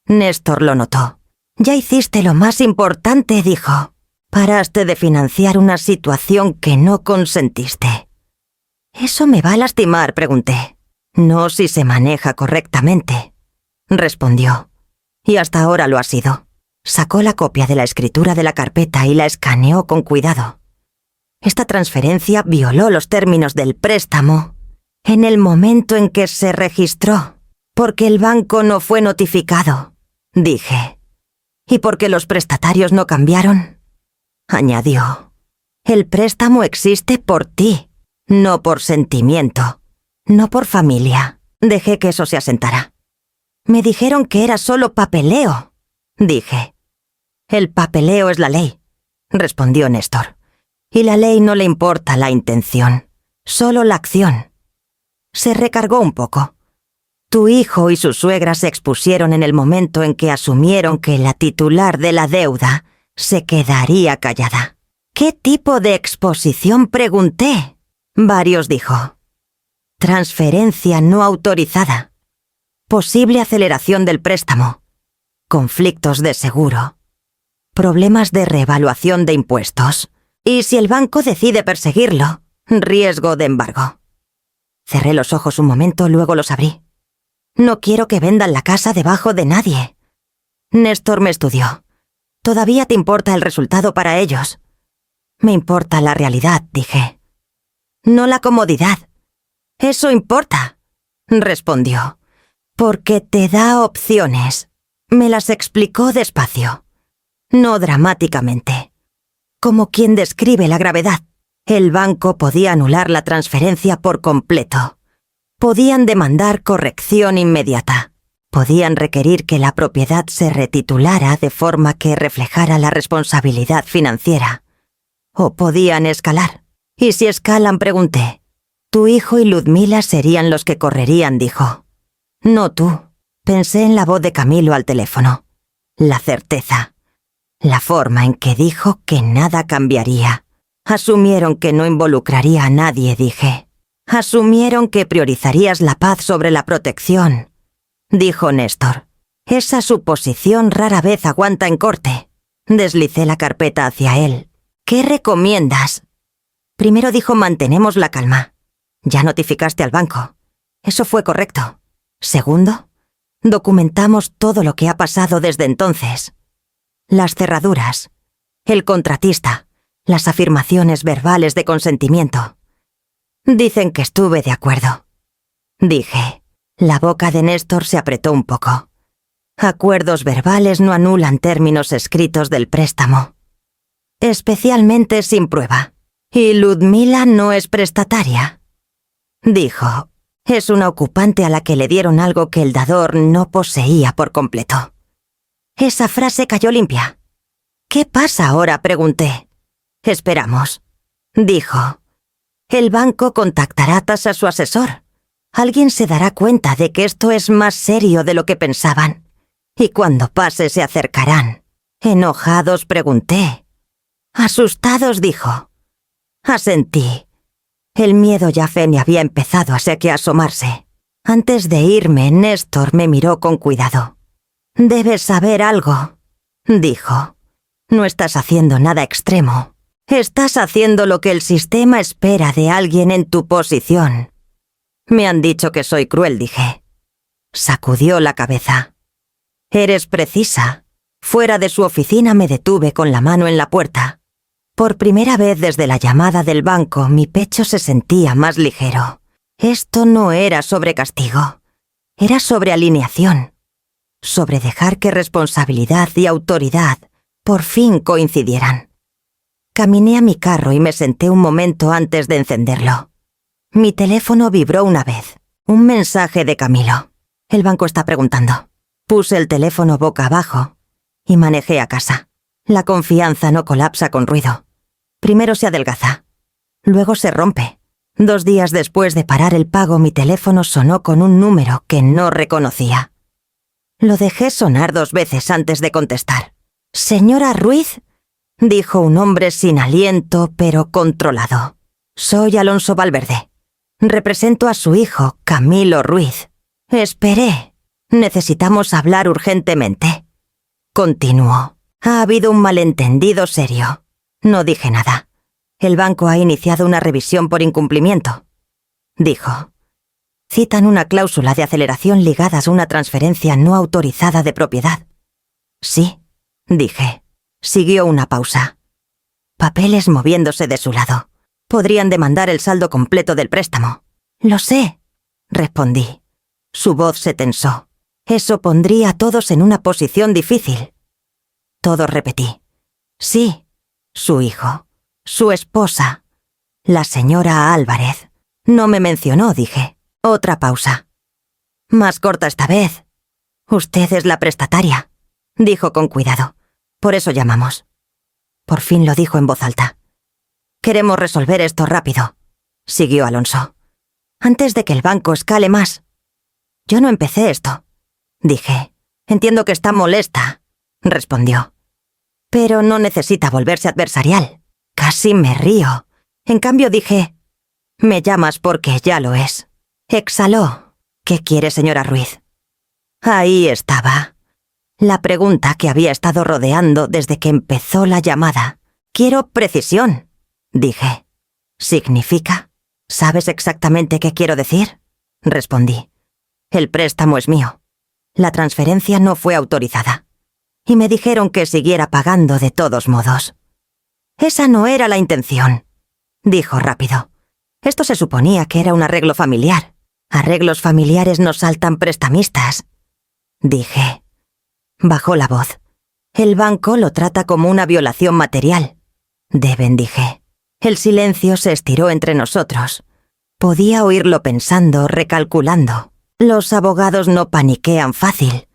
Néstor lo notó. Ya hiciste lo más importante, dijo. Paraste de financiar una situación que no consentiste. ¿Eso me va a lastimar?, pregunté. No si se maneja correctamente, respondió. Y hasta ahora lo ha sido. Sacó la copia de la escritura de la carpeta y la escaneó con cuidado. Esta transferencia violó los términos del préstamo en el momento en que se registró, porque el banco no fue notificado, dije. ¿Y porque los prestatarios no cambiaron? Añadió. El préstamo existe por ti, no por sentimiento, no por familia. Dejé que eso se asentara. Me dijeron que era solo papeleo, dije. El papeleo es la ley, respondió Néstor. Y la ley no le importa la intención, solo la acción. Se recargó un poco. Tu hijo y su suegra se expusieron en el momento en que asumieron que la titular de la deuda se quedaría callada. ¿Qué tipo de exposición?, pregunté. Varios, dijo. Transferencia no autorizada. Posible aceleración del préstamo. Conflictos de seguro. Problemas de reevaluación de impuestos. Y si el banco decide perseguirlo, riesgo de embargo. Cerré los ojos un momento, luego los abrí. No quiero que vendan la casa debajo de nadie. Néstor me estudió. Todavía te importa el resultado para ellos. Me importa la realidad, dije. No la comodidad. Eso importa, respondió. Porque te da opciones. Me las explicó despacio. No dramáticamente. Como quien describe la gravedad. El banco podía anular la transferencia por completo. Podían demandar corrección inmediata. Podían requerir que la propiedad se retitulara de forma que reflejara la responsabilidad financiera. O podían escalar. Y si escalan, pregunté. Tu hijo y Ludmila serían los que correrían, dijo. No tú. Pensé en la voz de Camilo al teléfono. La certeza. La forma en que dijo que nada cambiaría. Asumieron que no involucraría a nadie, dije. Asumieron que priorizarías la paz sobre la protección, dijo Néstor. Esa suposición rara vez aguanta en corte. Deslicé la carpeta hacia él. ¿Qué recomiendas? Primero dijo mantenemos la calma. Ya notificaste al banco. Eso fue correcto. Segundo, documentamos todo lo que ha pasado desde entonces. Las cerraduras, el contratista, las afirmaciones verbales de consentimiento. Dicen que estuve de acuerdo. Dije. La boca de Néstor se apretó un poco. Acuerdos verbales no anulan términos escritos del préstamo. Especialmente sin prueba. Y Ludmila no es prestataria. Dijo. Es una ocupante a la que le dieron algo que el dador no poseía por completo. Esa frase cayó limpia. ¿Qué pasa ahora?, pregunté. Esperamos. Dijo. El banco contactará a su asesor. Alguien se dará cuenta de que esto es más serio de lo que pensaban. Y cuando pase se acercarán. Enojados pregunté. Asustados dijo. Asentí. El miedo ya ni había empezado a asomarse. Antes de irme, Néstor me miró con cuidado. Debes saber algo, dijo. No estás haciendo nada extremo. Estás haciendo lo que el sistema espera de alguien en tu posición. Me han dicho que soy cruel, dije. Sacudió la cabeza. Eres precisa. Fuera de su oficina me detuve con la mano en la puerta. Por primera vez desde la llamada del banco, mi pecho se sentía más ligero. Esto no era sobre castigo. Era sobre alineación. Sobre dejar que responsabilidad y autoridad por fin coincidieran. Caminé a mi carro y me senté un momento antes de encenderlo. Mi teléfono vibró una vez. Un mensaje de Camilo. El banco está preguntando. Puse el teléfono boca abajo y manejé a casa. La confianza no colapsa con ruido. Primero se adelgaza. Luego se rompe. 2 días después de parar el pago, mi teléfono sonó con un número que no reconocía. Lo dejé sonar 2 veces antes de contestar. «¿Señora Ruiz?», dijo un hombre sin aliento, pero controlado. «Soy Alonso Valverde. Represento a su hijo, Camilo Ruiz. Esperé. Necesitamos hablar urgentemente». Continuó. «Ha habido un malentendido serio». No dije nada. «El banco ha iniciado una revisión por incumplimiento», dijo. «Citan una cláusula de aceleración ligada a una transferencia no autorizada de propiedad». «Sí», dije. Siguió una pausa. Papeles moviéndose de su lado. Podrían demandar el saldo completo del préstamo. «Lo sé», respondí. Su voz se tensó. Eso pondría a todos en una posición difícil. Todos repetí. «Sí, su hijo, su esposa, la señora Álvarez». «No me mencionó», dije. Otra pausa. «Más corta esta vez. Usted es la prestataria», dijo con cuidado. «Por eso llamamos». Por fin lo dijo en voz alta. «Queremos resolver esto rápido», siguió Alonso. «Antes de que el banco escale más». «Yo no empecé esto», dije. «Entiendo que está molesta», respondió. «Pero no necesita volverse adversarial». Casi me río. En cambio dije, «Me llamas porque ya lo es». Exhaló. «¿Qué quiere, señora Ruiz?» Ahí estaba. La pregunta que había estado rodeando desde que empezó la llamada. «Quiero precisión», dije. «¿Significa? ¿Sabes exactamente qué quiero decir?», respondí. «El préstamo es mío. La transferencia no fue autorizada. Y me dijeron que siguiera pagando de todos modos». «Esa no era la intención», dijo rápido. «Esto se suponía que era un arreglo familiar. Arreglos familiares no saltan prestamistas», dije. Bajó la voz. «El banco lo trata como una violación material». «Deben», dije. El silencio se estiró entre nosotros. Podía oírlo pensando, recalculando. Los abogados no paniquean fácil.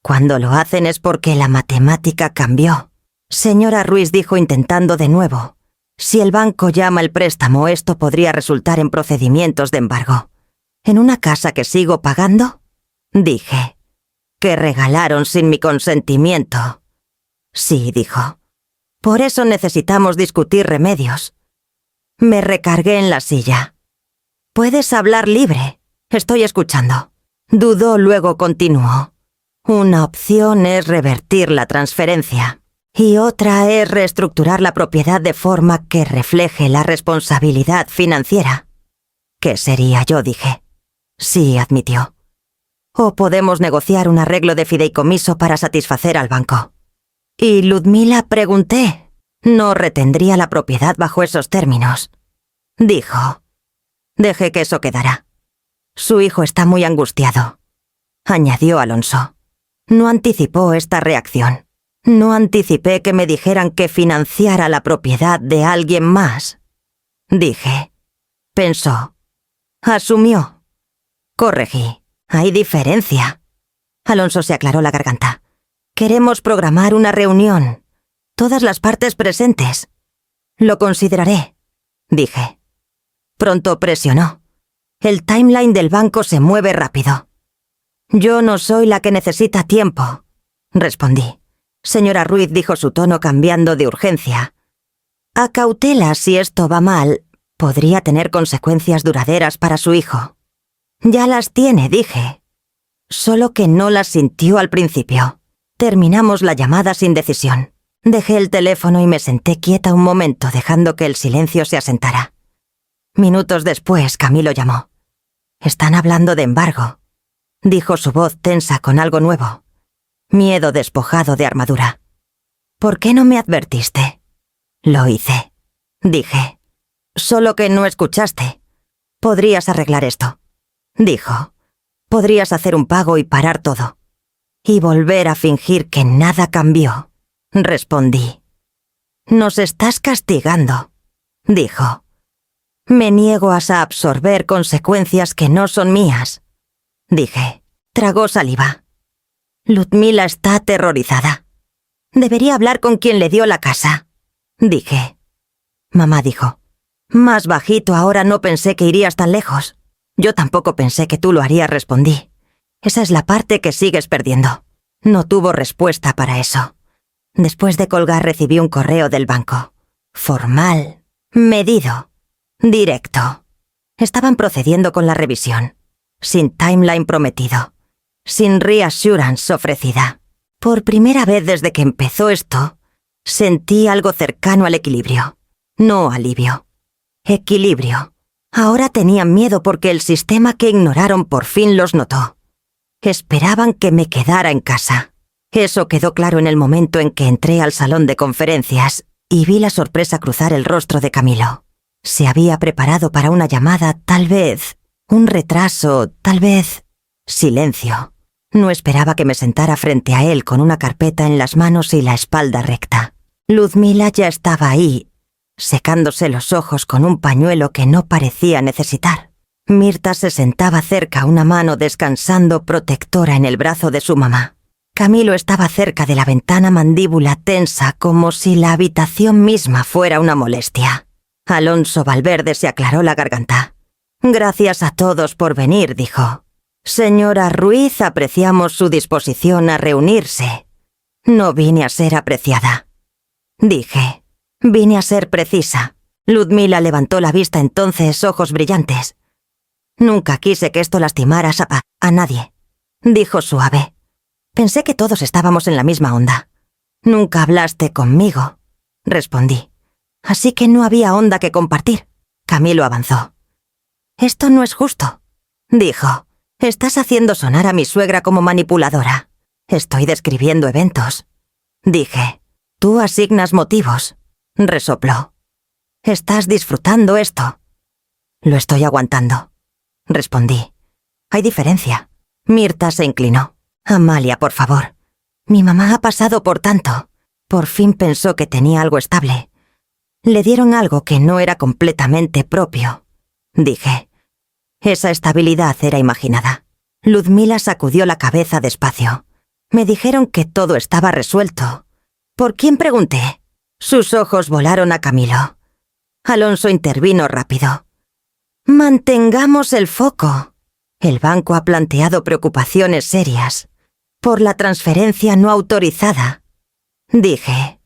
Cuando lo hacen es porque la matemática cambió. «Señora Ruiz», dijo intentando de nuevo. «Si el banco llama el préstamo, esto podría resultar en procedimientos de embargo. ¿En una casa que sigo pagando?», dije. «Que regalaron sin mi consentimiento». «Sí», dijo. «Por eso necesitamos discutir remedios». Me recargué en la silla. Puedes hablar libre. Estoy escuchando. Dudó, luego continuó. Una opción es revertir la transferencia y otra es reestructurar la propiedad de forma que refleje la responsabilidad financiera. ¿Qué sería? Yo dije. Sí, admitió. O podemos negociar un arreglo de fideicomiso para satisfacer al banco. Y Ludmila, pregunté. No retendría la propiedad bajo esos términos. Dijo. Deje que eso quedara. Su hijo está muy angustiado, añadió Alonso. No anticipó esta reacción. No anticipé que me dijeran que financiara la propiedad de alguien más. Dije. Pensó. Asumió. Corregí. Hay diferencia. Alonso se aclaró la garganta. Queremos programar una reunión. Todas las partes presentes. Lo consideraré, dije. Pronto presionó. El timeline del banco se mueve rápido. Yo no soy la que necesita tiempo, respondí. Señora Ruiz, dijo su tono cambiando de urgencia. A cautela, si esto va mal, podría tener consecuencias duraderas para su hijo. Ya las tiene, dije. Solo que no las sintió al principio. Terminamos la llamada sin decisión. Dejé el teléfono y me senté quieta un momento, dejando que el silencio se asentara. Minutos después, Camilo llamó. «Están hablando de embargo», dijo su voz tensa con algo nuevo. Miedo despojado de armadura. «¿Por qué no me advertiste?» «Lo hice», dije. «Solo que no escuchaste. Podrías arreglar esto», dijo. «Podrías hacer un pago y parar todo. Y volver a fingir que nada cambió», respondí. «Nos estás castigando», dijo. «Me niego a absorber consecuencias que no son mías», dije. Tragó saliva. «Ludmila está aterrorizada. Debería hablar con quien le dio la casa», dije. Mamá dijo. «Más bajito, ahora no pensé que irías tan lejos». «Yo tampoco pensé que tú lo harías», respondí. «Esa es la parte que sigues perdiendo». No tuvo respuesta para eso. Después de colgar recibí un correo del banco. Formal, medido, directo. Estaban procediendo con la revisión. Sin timeline prometido. Sin reassurance ofrecida. Por primera vez desde que empezó esto, sentí algo cercano al equilibrio. No alivio. Equilibrio. Ahora tenían miedo porque el sistema que ignoraron por fin los notó. Esperaban que me quedara en casa. Eso quedó claro en el momento en que entré al salón de conferencias y vi la sorpresa cruzar el rostro de Camilo. Se había preparado para una llamada, tal vez, un retraso, tal vez... Silencio. No esperaba que me sentara frente a él con una carpeta en las manos y la espalda recta. Ludmila ya estaba ahí, secándose los ojos con un pañuelo que no parecía necesitar. Mirta se sentaba cerca, una mano descansando protectora en el brazo de su mamá. Camilo estaba cerca de la ventana, mandíbula tensa, como si la habitación misma fuera una molestia. Alonso Valverde se aclaró la garganta. «Gracias a todos por venir», dijo. «Señora Ruiz, apreciamos su disposición a reunirse». «No vine a ser apreciada», dije. «Vine a ser precisa». Ludmila levantó la vista entonces, ojos brillantes. «Nunca quise que esto lastimara a nadie», dijo suave. «Pensé que todos estábamos en la misma onda». «Nunca hablaste conmigo», respondí. «Así que no había onda que compartir». Camilo avanzó. «Esto no es justo», dijo. «Estás haciendo sonar a mi suegra como manipuladora». «Estoy describiendo eventos», dije. «Tú asignas motivos», resopló. «Estás disfrutando esto». «Lo estoy aguantando», respondí. «Hay diferencia». Mirta se inclinó. «Amalia, por favor. Mi mamá ha pasado por tanto. Por fin pensó que tenía algo estable. Le dieron algo que no era completamente propio», dije. Esa estabilidad era imaginada. Ludmila sacudió la cabeza despacio. Me dijeron que todo estaba resuelto. ¿Por quién pregunté? Sus ojos volaron a Camilo. Alonso intervino rápido. «Mantengamos el foco. El banco ha planteado preocupaciones serias por la transferencia no autorizada», dije.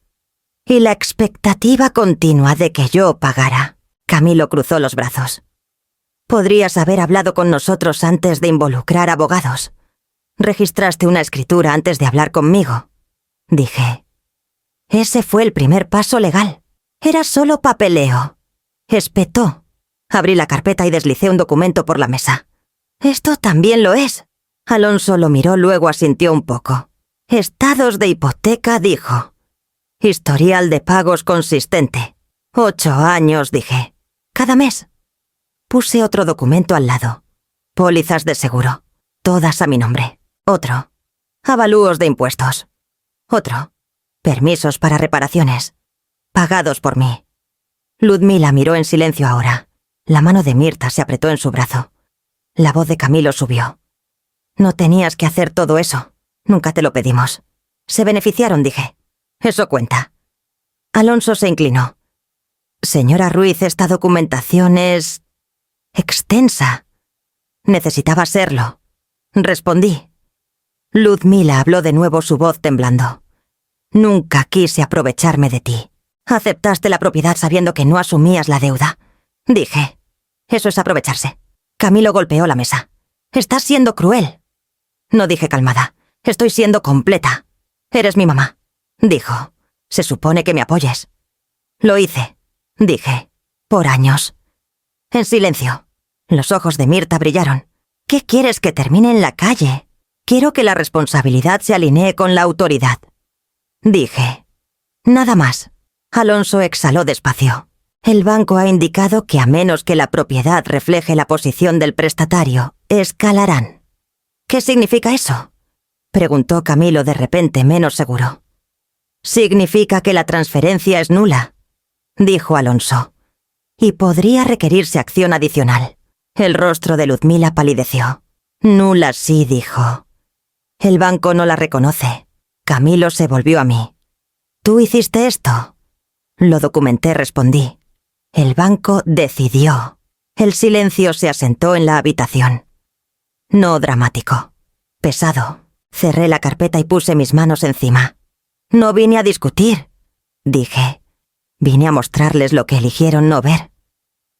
«Y la expectativa continua de que yo pagara». Camilo cruzó los brazos. Podrías haber hablado con nosotros antes de involucrar abogados. Registraste una escritura antes de hablar conmigo. Dije. Ese fue el primer paso legal. Era solo papeleo. Espetó. Abrí la carpeta y deslicé un documento por la mesa. Esto también lo es. Alonso lo miró, luego asintió un poco. Estados de hipoteca, dijo. Historial de pagos consistente. 8 años, dije. Cada mes. Puse otro documento al lado. Pólizas de seguro. Todas a mi nombre. Otro. Avalúos de impuestos. Otro. Permisos para reparaciones. Pagados por mí. Ludmila miró en silencio ahora. La mano de Mirta se apretó en su brazo. La voz de Camilo subió. No tenías que hacer todo eso. Nunca te lo pedimos. Se beneficiaron, dije. Eso cuenta. Alonso se inclinó. Señora Ruiz, esta documentación es extensa. Necesitaba serlo. Respondí. Ludmila habló de nuevo, su voz temblando. Nunca quise aprovecharme de ti. Aceptaste la propiedad sabiendo que no asumías la deuda. Dije. Eso es aprovecharse. Camilo golpeó la mesa. Estás siendo cruel. No, dije calmada. Estoy siendo completa. Eres mi mamá. Dijo. Se supone que me apoyes. Lo hice. Dije. Por años. En silencio. Los ojos de Mirta brillaron. ¿Qué quieres que termine en la calle? Quiero que la responsabilidad se alinee con la autoridad. Dije. Nada más. Alonso exhaló despacio. El banco ha indicado que a menos que la propiedad refleje la posición del prestatario, escalarán. ¿Qué significa eso? Preguntó Camilo de repente, menos seguro. Significa que la transferencia es nula, dijo Alonso. Y podría requerirse acción adicional. El rostro de Ludmila palideció. Nula sí, dijo. El banco no la reconoce. Camilo se volvió a mí. ¿Tú hiciste esto? Lo documenté, respondí. El banco decidió. El silencio se asentó en la habitación. No dramático. Pesado. Cerré la carpeta y puse mis manos encima. No vine a discutir, dije. Vine a mostrarles lo que eligieron no ver.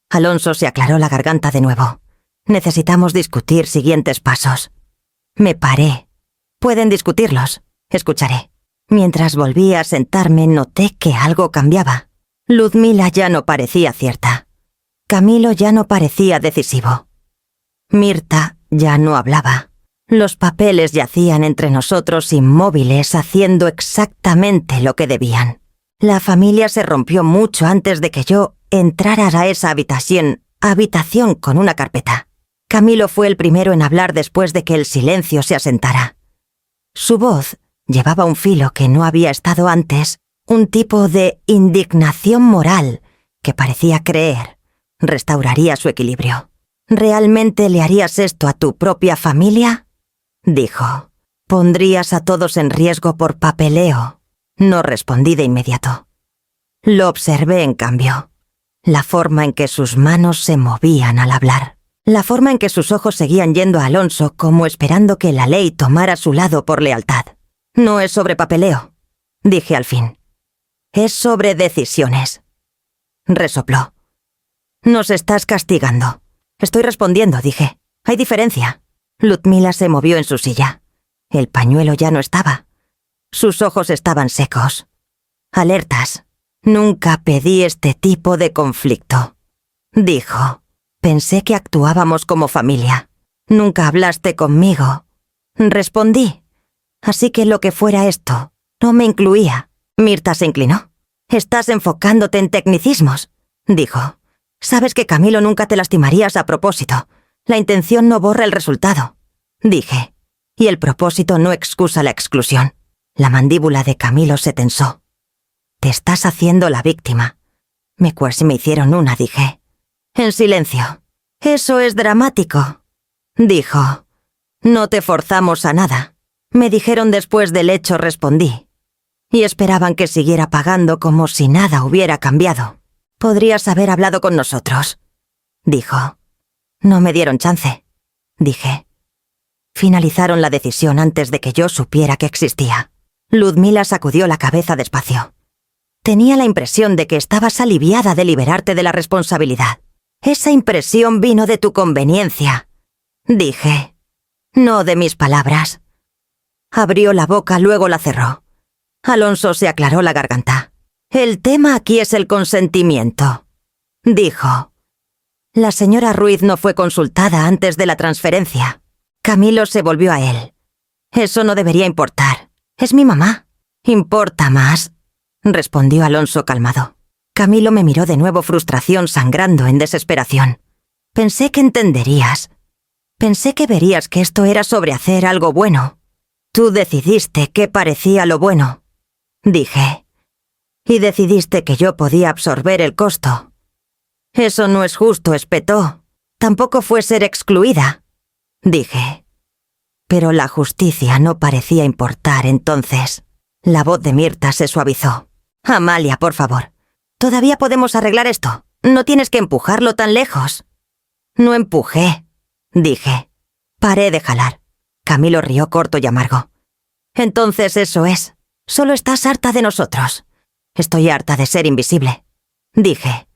Alonso se aclaró la garganta de nuevo. Necesitamos discutir siguientes pasos. Me paré. Pueden discutirlos. Escucharé. Mientras volvía a sentarme, noté que algo cambiaba. Ludmila ya no parecía cierta. Camilo ya no parecía decisivo. Mirta ya no hablaba. Los papeles yacían entre nosotros inmóviles, haciendo exactamente lo que debían. La familia se rompió mucho antes de que yo entrara a esa habitación con una carpeta. Camilo fue el primero en hablar después de que el silencio se asentara. Su voz llevaba un filo que no había estado antes, un tipo de indignación moral que parecía creer restauraría su equilibrio. ¿Realmente le harías esto a tu propia familia? Dijo. ¿Pondrías a todos en riesgo por papeleo? No respondí de inmediato. Lo observé, en cambio. La forma en que sus manos se movían al hablar. La forma en que sus ojos seguían yendo a Alonso como esperando que la ley tomara su lado por lealtad. No es sobre papeleo, dije al fin. Es sobre decisiones. Resopló. Nos estás castigando. Estoy respondiendo, dije. Hay diferencia. Ludmila se movió en su silla. El pañuelo ya no estaba. Sus ojos estaban secos. Alertas. Nunca pedí este tipo de conflicto. Dijo. Pensé que actuábamos como familia. Nunca hablaste conmigo. Respondí. Así que lo que fuera esto, no me incluía. Mirta se inclinó. Estás enfocándote en tecnicismos, dijo. Sabes que Camilo nunca te lastimarías a propósito. La intención no borra el resultado, dije. Y el propósito no excusa la exclusión. La mandíbula de Camilo se tensó. Te estás haciendo la víctima. Me hicieron una, dije. En silencio. Eso es dramático, dijo. No te forzamos a nada. Me dijeron después del hecho, respondí. Y esperaban que siguiera pagando como si nada hubiera cambiado. Podrías haber hablado con nosotros, dijo. No me dieron chance, dije. Finalizaron la decisión antes de que yo supiera que existía. Ludmila sacudió la cabeza despacio. Tenía la impresión de que estabas aliviada de liberarte de la responsabilidad. Esa impresión vino de tu conveniencia, dije, no de mis palabras. Abrió la boca, luego la cerró. Alonso se aclaró la garganta. El tema aquí es el consentimiento, dijo. La señora Ruiz no fue consultada antes de la transferencia. Camilo se volvió a él. Eso no debería importar. Es mi mamá. Importa más, respondió Alonso calmado. Camilo me miró de nuevo, frustración sangrando en desesperación. Pensé que entenderías. Pensé que verías que esto era sobre hacer algo bueno. Tú decidiste qué parecía lo bueno, dije. Y decidiste que yo podía absorber el costo. Eso no es justo, espetó. Tampoco fue ser excluida, dije. Pero la justicia no parecía importar entonces. La voz de Mirta se suavizó. Amalia, por favor. Todavía podemos arreglar esto. No tienes que empujarlo tan lejos. No empujé, dije. Paré de jalar. Camilo rió corto y amargo. Entonces eso es. Solo estás harta de nosotros. Estoy harta de ser invisible, dije.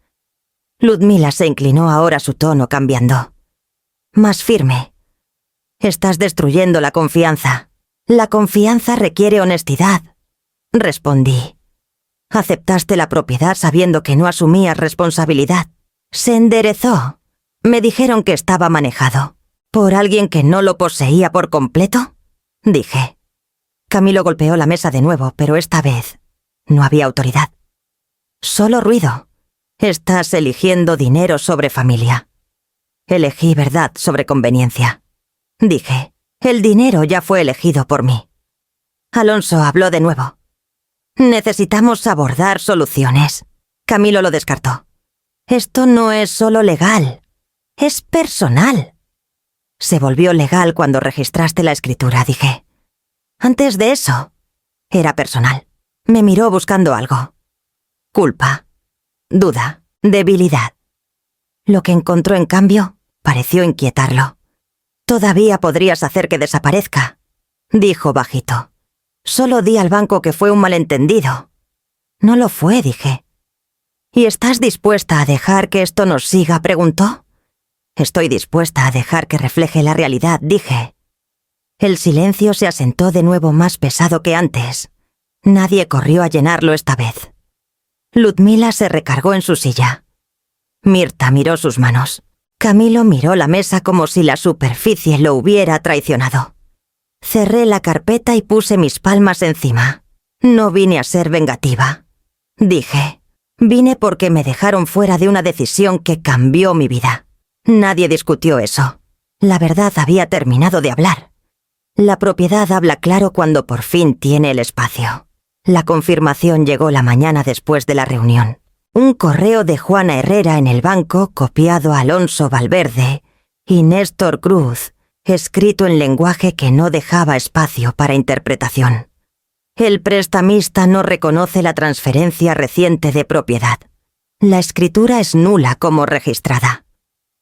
Ludmila se inclinó, ahora su tono cambiando. Más firme. Estás destruyendo la confianza. La confianza requiere honestidad, respondí. Aceptaste la propiedad sabiendo que no asumías responsabilidad. Se enderezó. Me dijeron que estaba manejado. ¿Por alguien que no lo poseía por completo? Dije. Camilo golpeó la mesa de nuevo, pero esta vez no había autoridad. Solo ruido. Estás eligiendo dinero sobre familia. Elegí verdad sobre conveniencia. Dije. El dinero ya fue elegido por mí. Alonso habló de nuevo. Necesitamos abordar soluciones. Camilo lo descartó. Esto no es solo legal. Es personal. Se volvió legal cuando registraste la escritura, dije. Antes de eso, era personal. Me miró buscando algo. Culpa, duda, debilidad. Lo que encontró, en cambio, pareció inquietarlo. Todavía podrías hacer que desaparezca, dijo bajito. Solo di al banco que fue un malentendido. No lo fue, dije. ¿Y estás dispuesta a dejar que esto nos siga?, preguntó. Estoy dispuesta a dejar que refleje la realidad, dije. El silencio se asentó de nuevo, más pesado que antes. Nadie corrió a llenarlo esta vez. Ludmila se recargó en su silla. Mirta miró sus manos. Camilo miró la mesa como si la superficie lo hubiera traicionado. Cerré la carpeta y puse mis palmas encima. No vine a ser vengativa, dije. Vine porque me dejaron fuera de una decisión que cambió mi vida. Nadie discutió eso. La verdad había terminado de hablar. La propiedad habla claro cuando por fin tiene el espacio. La confirmación llegó la mañana después de la reunión. Un correo de Juana Herrera en el banco copiado a Alonso Valverde y Néstor Cruz, escrito en lenguaje que no dejaba espacio para interpretación. El prestamista no reconoce la transferencia reciente de propiedad. La escritura es nula como registrada.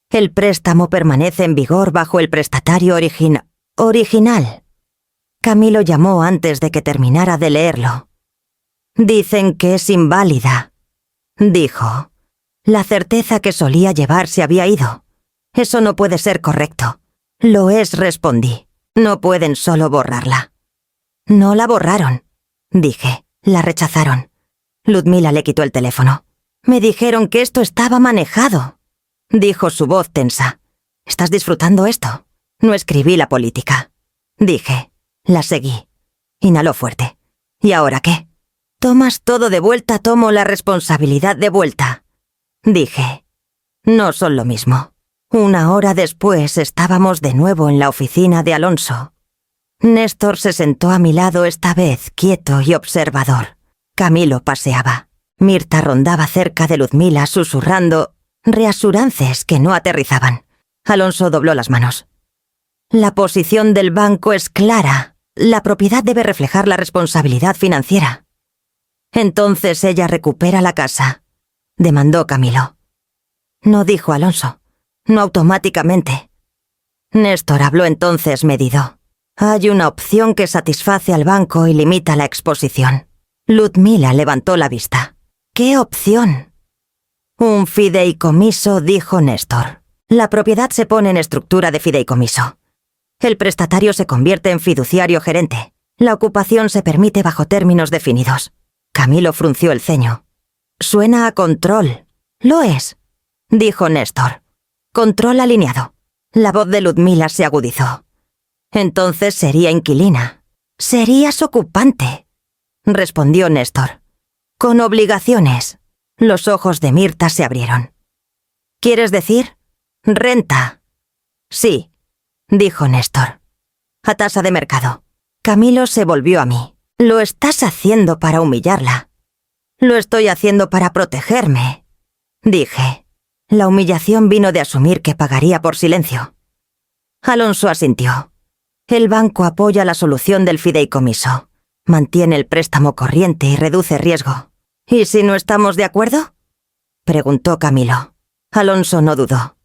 El préstamo permanece en vigor bajo el prestatario original. Camilo llamó antes de que terminara de leerlo. Dicen que es inválida, dijo. La certeza que solía llevar se había ido. Eso no puede ser correcto. Lo es, respondí. No pueden solo borrarla. No la borraron, dije. La rechazaron. Ludmila le quitó el teléfono. Me dijeron que esto estaba manejado, dijo su voz tensa. ¿Estás disfrutando esto? No escribí la política, dije. La seguí. Inhaló fuerte. ¿Y ahora qué? Tomas todo de vuelta, tomo la responsabilidad de vuelta, dije. No son lo mismo. Una hora después estábamos de nuevo en la oficina de Alonso. Néstor se sentó a mi lado, esta vez quieto y observador. Camilo paseaba. Mirta rondaba cerca de Ludmila susurrando reasurances que no aterrizaban. Alonso dobló las manos. La posición del banco es clara. La propiedad debe reflejar la responsabilidad financiera. Entonces ella recupera la casa, demandó Camilo. No, dijo Alonso. No automáticamente. Néstor habló entonces medido. Hay una opción que satisface al banco y limita la exposición. Ludmila levantó la vista. ¿Qué opción? Un fideicomiso, dijo Néstor. La propiedad se pone en estructura de fideicomiso. El prestatario se convierte en fiduciario gerente. La ocupación se permite bajo términos definidos. Camilo frunció el ceño. Suena a control. Lo es, dijo Néstor. Control alineado. La voz de Ludmila se agudizó. Entonces sería inquilina. Serías ocupante, respondió Néstor. Con obligaciones. Los ojos de Mirta se abrieron. ¿Quieres decir? Renta. Sí, dijo Néstor. A tasa de mercado. Camilo se volvió a mí. Lo estás haciendo para humillarla. Lo estoy haciendo para protegerme, dije. La humillación vino de asumir que pagaría por silencio. Alonso asintió. El banco apoya la solución del fideicomiso. Mantiene el préstamo corriente y reduce riesgo. ¿Y si no estamos de acuerdo? Preguntó Camilo. Alonso no dudó.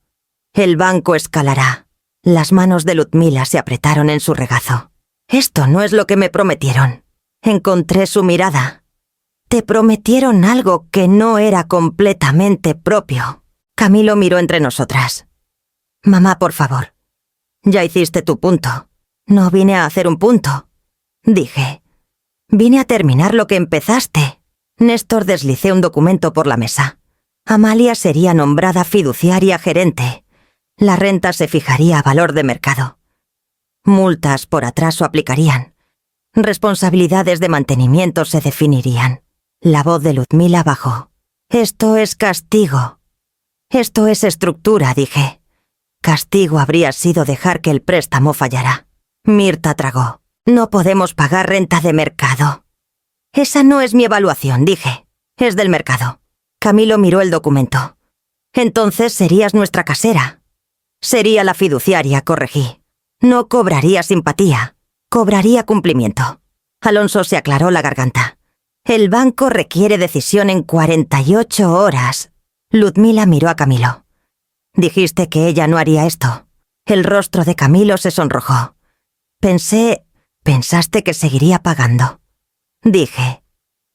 El banco escalará. Las manos de Ludmila se apretaron en su regazo. Esto no es lo que me prometieron. Encontré su mirada. Te prometieron algo que no era completamente propio. Camilo miró entre nosotras. Mamá, por favor. Ya hiciste tu punto. No vine a hacer un punto, dije. Vine a terminar lo que empezaste. Néstor deslizó un documento por la mesa. Amalia sería nombrada fiduciaria gerente. La renta se fijaría a valor de mercado. Multas por atraso aplicarían. Responsabilidades de mantenimiento se definirían. La voz de Ludmila bajó. Esto es castigo. Esto es estructura, dije. Castigo habría sido dejar que el préstamo fallara. Mirta tragó. No podemos pagar renta de mercado. Esa no es mi evaluación, dije. Es del mercado. Camilo miró el documento. Entonces serías nuestra casera. Sería la fiduciaria, corregí. No cobraría simpatía. Cobraría cumplimiento. Alonso se aclaró la garganta. El banco requiere decisión en 48 horas. Ludmila miró a Camilo. Dijiste que ella no haría esto. El rostro de Camilo se sonrojó. Pensaste que seguiría pagando. Dije.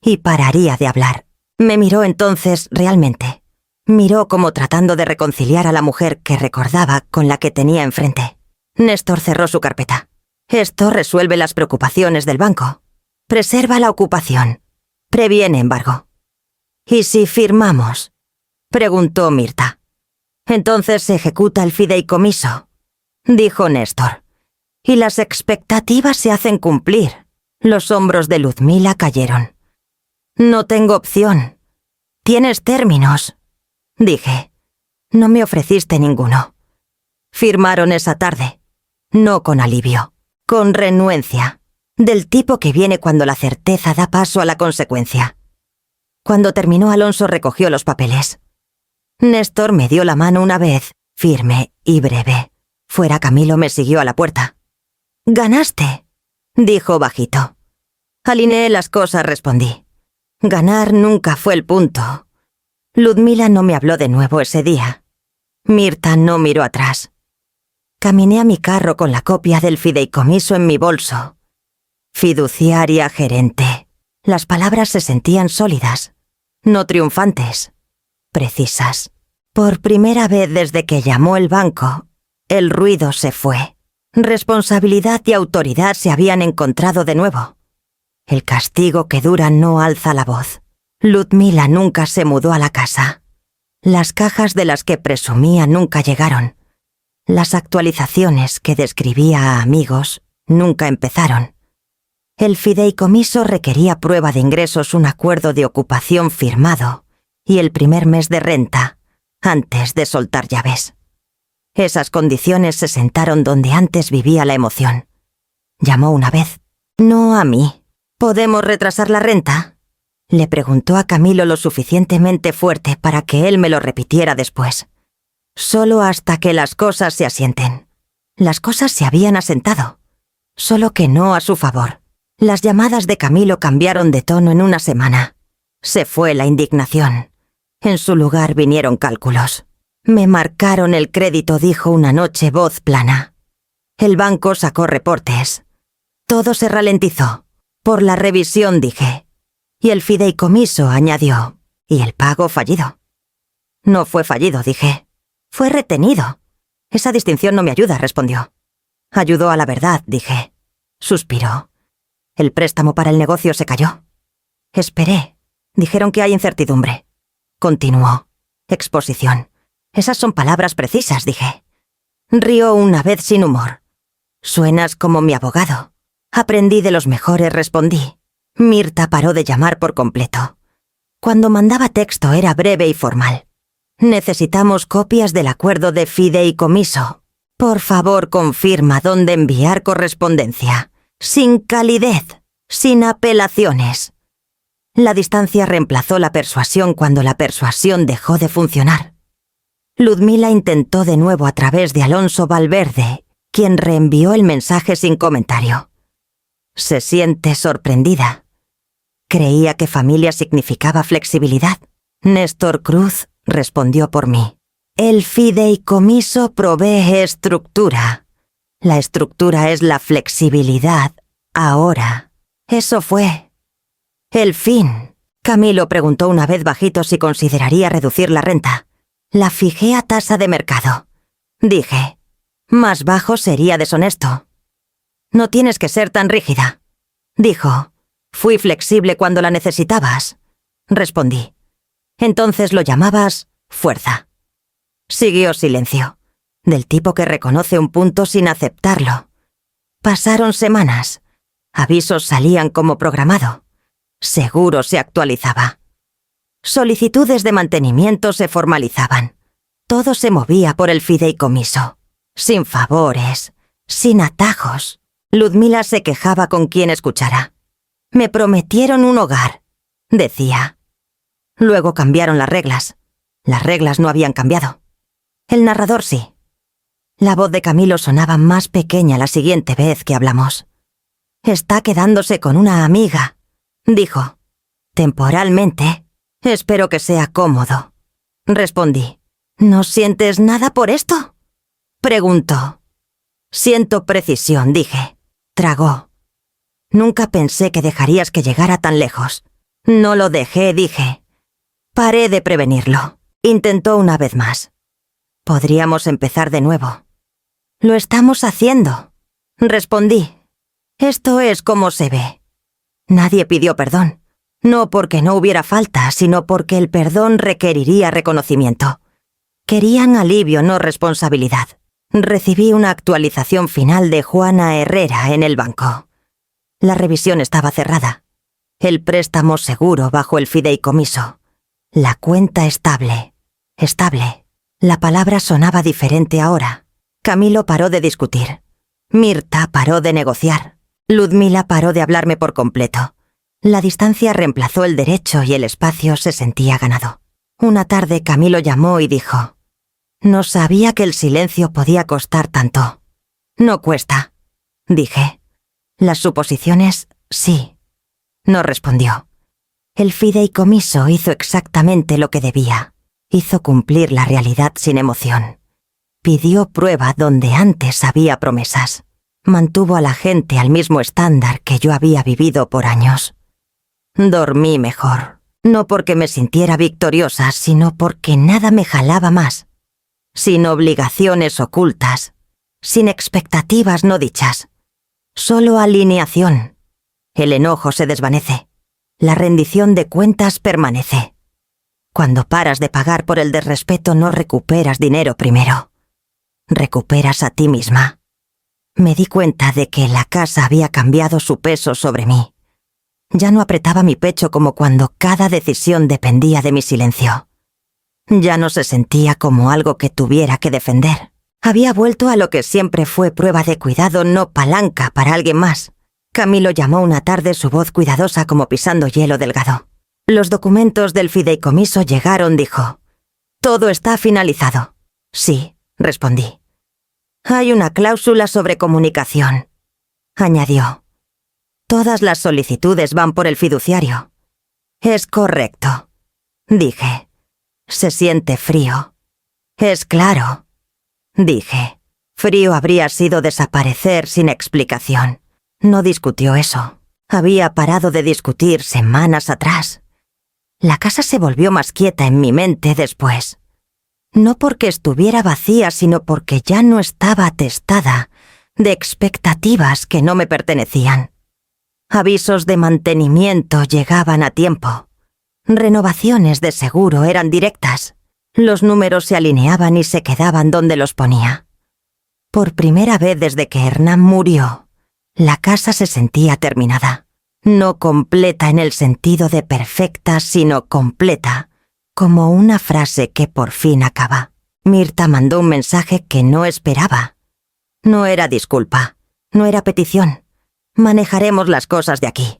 Y pararía de hablar. Me miró entonces realmente. Miró como tratando de reconciliar a la mujer que recordaba con la que tenía enfrente. Néstor cerró su carpeta. Esto resuelve las preocupaciones del banco. Preserva la ocupación. Previene embargo. ¿Y si firmamos? Preguntó Mirta. Entonces se ejecuta el fideicomiso, dijo Néstor. Y las expectativas se hacen cumplir. Los hombros de Ludmila cayeron. No tengo opción. Tienes términos, dije. No me ofreciste ninguno. Firmaron esa tarde. No con alivio, con renuencia, del tipo que viene cuando la certeza da paso a la consecuencia. Cuando terminó, Alonso recogió los papeles. Néstor me dio la mano una vez, firme y breve. Fuera, Camilo me siguió a la puerta. «Ganaste», dijo bajito. Alineé las cosas, respondí. Ganar nunca fue el punto. Ludmila no me habló de nuevo ese día. Mirta no miró atrás. Caminé a mi carro con la copia del fideicomiso en mi bolso. Fiduciaria gerente. Las palabras se sentían sólidas, no triunfantes, precisas. Por primera vez desde que llamó el banco, el ruido se fue. Responsabilidad y autoridad se habían encontrado de nuevo. El castigo que dura no alza la voz. Ludmila nunca se mudó a la casa. Las cajas de las que presumía nunca llegaron. Las actualizaciones que describía a amigos nunca empezaron. El fideicomiso requería prueba de ingresos, un acuerdo de ocupación firmado y el primer mes de renta, antes de soltar llaves. Esas condiciones se sentaron donde antes vivía la emoción. Llamó una vez. No a mí. ¿Podemos retrasar la renta?, le preguntó a Camilo lo suficientemente fuerte para que él me lo repitiera después. Solo hasta que las cosas se asienten. Las cosas se habían asentado, solo que no a su favor. Las llamadas de Camilo cambiaron de tono en una semana. Se fue la indignación. En su lugar vinieron cálculos. Me marcaron el crédito, dijo una noche voz plana. El banco sacó reportes. Todo se ralentizó. Por la revisión, dije. Y el fideicomiso, añadió. Y el pago fallido. No fue fallido, dije. Fue retenido. Esa distinción no me ayuda, respondió. Ayudó a la verdad, dije. Suspiró. El préstamo para el negocio se cayó. Esperé. Dijeron que hay incertidumbre. Continuó. Exposición. Esas son palabras precisas, dije. Rió una vez sin humor. Suenas como mi abogado. Aprendí de los mejores, respondí. Mirta paró de llamar por completo. Cuando mandaba texto era breve y formal. Necesitamos copias del acuerdo de fideicomiso. Por favor, confirma dónde enviar correspondencia. Sin calidez, sin apelaciones. La distancia reemplazó la persuasión cuando la persuasión dejó de funcionar. Ludmila intentó de nuevo a través de Alonso Valverde, quien reenvió el mensaje sin comentario. Se siente sorprendida. Creía que familia significaba flexibilidad. Néstor Cruz respondió por mí. El fideicomiso provee estructura. La estructura es la flexibilidad. Ahora. Eso fue. El fin. Camilo preguntó una vez bajito si consideraría reducir la renta. La fijé a tasa de mercado. Dije, más bajo sería deshonesto. No tienes que ser tan rígida. Dijo, fui flexible cuando la necesitabas. Respondí. Entonces lo llamabas fuerza. Siguió silencio, del tipo que reconoce un punto sin aceptarlo. Pasaron semanas. Avisos salían como programado. Seguro se actualizaba. Solicitudes de mantenimiento se formalizaban. Todo se movía por el fideicomiso. Sin favores, sin atajos. Ludmila se quejaba con quien escuchara. Me prometieron un hogar, decía. Luego cambiaron las reglas. Las reglas no habían cambiado. El narrador sí. La voz de Camilo sonaba más pequeña la siguiente vez que hablamos. Está quedándose con una amiga, dijo. Temporalmente. Espero que sea cómodo. Respondí. ¿No sientes nada por esto? Preguntó. Siento precisión, dije. Tragó. Nunca pensé que dejarías que llegara tan lejos. No lo dejé, dije. Paré de prevenirlo. Intentó una vez más. Podríamos empezar de nuevo. Lo estamos haciendo. Respondí. Esto es como se ve. Nadie pidió perdón. No porque no hubiera falta, sino porque el perdón requeriría reconocimiento. Querían alivio, no responsabilidad. Recibí una actualización final de Juana Herrera en el banco. La revisión estaba cerrada. El préstamo seguro bajo el fideicomiso. La cuenta estable. Estable. La palabra sonaba diferente ahora. Camilo paró de discutir. Mirta paró de negociar. Ludmila paró de hablarme por completo. La distancia reemplazó el derecho y el espacio se sentía ganado. Una tarde Camilo llamó y dijo: no sabía que el silencio podía costar tanto. No cuesta, dije. Las suposiciones, sí. No respondió. El fideicomiso hizo exactamente lo que debía. Hizo cumplir la realidad sin emoción. Pidió prueba donde antes había promesas. Mantuvo a la gente al mismo estándar que yo había vivido por años. Dormí mejor, no porque me sintiera victoriosa, sino porque nada me jalaba más. Sin obligaciones ocultas, sin expectativas no dichas. Solo alineación. El enojo se desvanece. La rendición de cuentas permanece. Cuando paras de pagar por el desrespeto no recuperas dinero primero. Recuperas a ti misma. Me di cuenta de que la casa había cambiado su peso sobre mí. Ya no apretaba mi pecho como cuando cada decisión dependía de mi silencio. Ya no se sentía como algo que tuviera que defender. Había vuelto a lo que siempre fue prueba de cuidado, no palanca para alguien más. Camilo llamó una tarde, su voz cuidadosa como pisando hielo delgado. Los documentos del fideicomiso llegaron, dijo. Todo está finalizado. Sí, respondí. Hay una cláusula sobre comunicación, añadió. Todas las solicitudes van por el fiduciario. Es correcto, dije. Se siente frío. Es claro, dije. Frío habría sido desaparecer sin explicación. No discutió eso. Había parado de discutir semanas atrás. La casa se volvió más quieta en mi mente después. no porque estuviera vacía, sino porque ya no estaba atestada de expectativas que no me pertenecían. Avisos de mantenimiento llegaban a tiempo. Renovaciones de seguro eran directas. Los números se alineaban y se quedaban donde los ponía. Por primera vez desde que Hernán murió, la casa se sentía terminada. No completa en el sentido de perfecta, sino completa, como una frase que por fin acaba. Mirta mandó un mensaje que no esperaba. No era disculpa, no era petición. Manejaremos las cosas de aquí.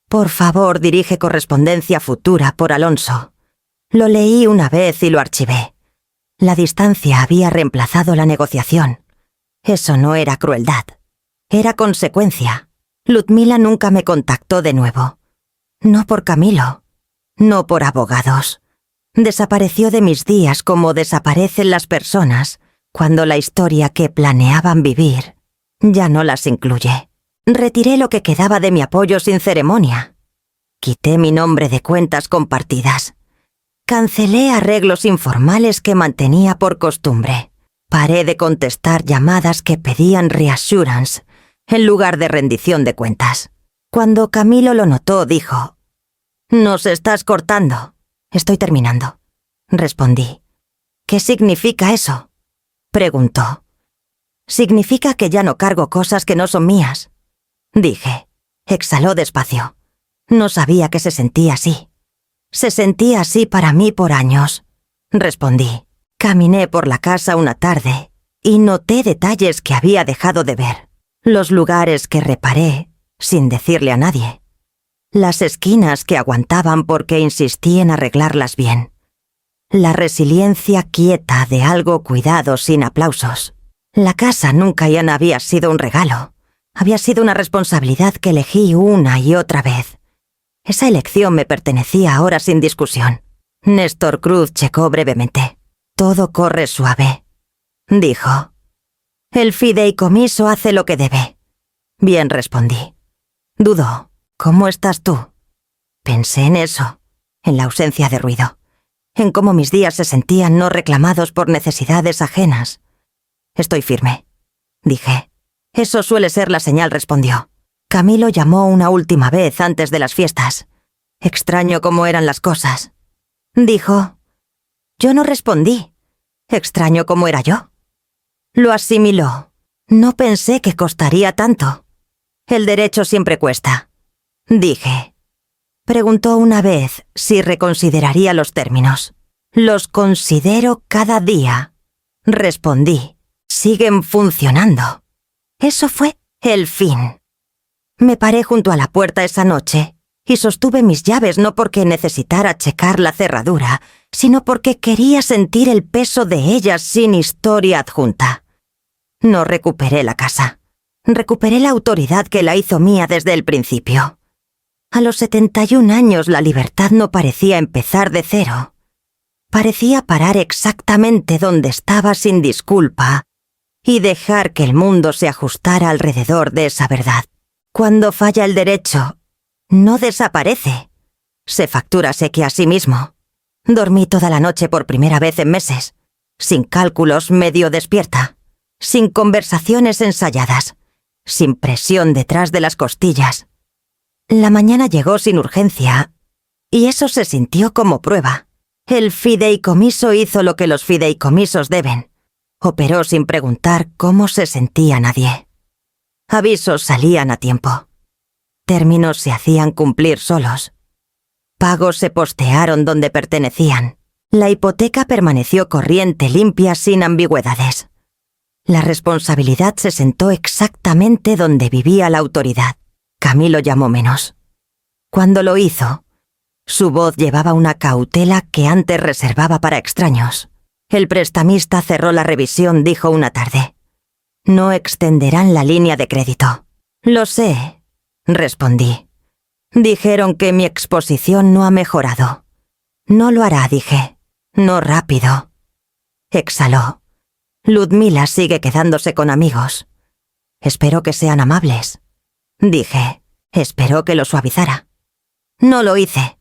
Por favor, dirige correspondencia futura por Alonso. Lo leí una vez y lo archivé. La distancia había reemplazado la negociación. Eso no era crueldad. Era consecuencia. Ludmila nunca me contactó de nuevo. No por Camilo. No por abogados. Desapareció de mis días como desaparecen las personas cuando la historia que planeaban vivir ya no las incluye. Retiré lo que quedaba de mi apoyo sin ceremonia. Quité mi nombre de cuentas compartidas. Cancelé arreglos informales que mantenía por costumbre. Paré de contestar llamadas que pedían reassurance en lugar de rendición de cuentas. Cuando Camilo lo notó, dijo: «Nos estás cortando». «Estoy terminando», respondí. «¿Qué significa eso?», preguntó. «Significa que ya no cargo cosas que no son mías», dije. Exhaló despacio. No sabía que se sentía así. «Se sentía así para mí por años», respondí. Caminé por la casa una tarde y noté detalles que había dejado de ver. Los lugares que reparé sin decirle a nadie. Las esquinas que aguantaban porque insistí en arreglarlas bien. La resiliencia quieta de algo cuidado sin aplausos. La casa nunca ya no había sido un regalo. Había sido una responsabilidad que elegí una y otra vez. Esa elección me pertenecía ahora sin discusión. Néstor Cruz checó brevemente. «Todo corre suave», dijo. «El fideicomiso hace lo que debe». «Bien», respondí. Dudó. «¿Cómo estás tú?» Pensé en eso, en la ausencia de ruido, en cómo mis días se sentían no reclamados por necesidades ajenas. «Estoy firme», dije. «Eso suele ser la señal», respondió. Camilo llamó una última vez antes de las fiestas. «Extraño cómo eran las cosas», dijo. Yo no respondí. «Extraño cómo era yo». Lo asimiló. «No pensé que costaría tanto». «El derecho siempre cuesta», dije. Preguntó una vez si reconsideraría los términos. «Los considero cada día», respondí. «Siguen funcionando». Eso fue el fin. Me paré junto a la puerta esa noche y sostuve mis llaves no porque necesitara checar la cerradura, sino porque quería sentir el peso de ellas sin historia adjunta. No recuperé la casa. Recuperé la autoridad que la hizo mía desde el principio. A los 71 años la libertad no parecía empezar de cero. Parecía parar exactamente donde estaba sin disculpa y dejar que el mundo se ajustara alrededor de esa verdad. Cuando falla el derecho, no desaparece. Se factura seque a sí mismo. Dormí toda la noche por primera vez en meses, sin cálculos, medio despierta, sin conversaciones ensayadas, sin presión detrás de las costillas. La mañana llegó sin urgencia, y eso se sintió como prueba. El fideicomiso hizo lo que los fideicomisos deben. Operó sin preguntar cómo se sentía nadie. Avisos salían a tiempo. Términos se hacían cumplir solos. Pagos se postearon donde pertenecían. La hipoteca permaneció corriente, limpia, sin ambigüedades. La responsabilidad se sentó exactamente donde vivía la autoridad. Camilo llamó menos. Cuando lo hizo, su voz llevaba una cautela que antes reservaba para extraños. El prestamista cerró la revisión, dijo una tarde. «No extenderán la línea de crédito». «Lo sé», respondí. «Dijeron que mi exposición no ha mejorado». «No lo hará», dije. «No rápido». Exhaló. «Ludmila sigue quedándose con amigos». «Espero que sean amables», dije. «Espero que lo suavizara». «No lo hice».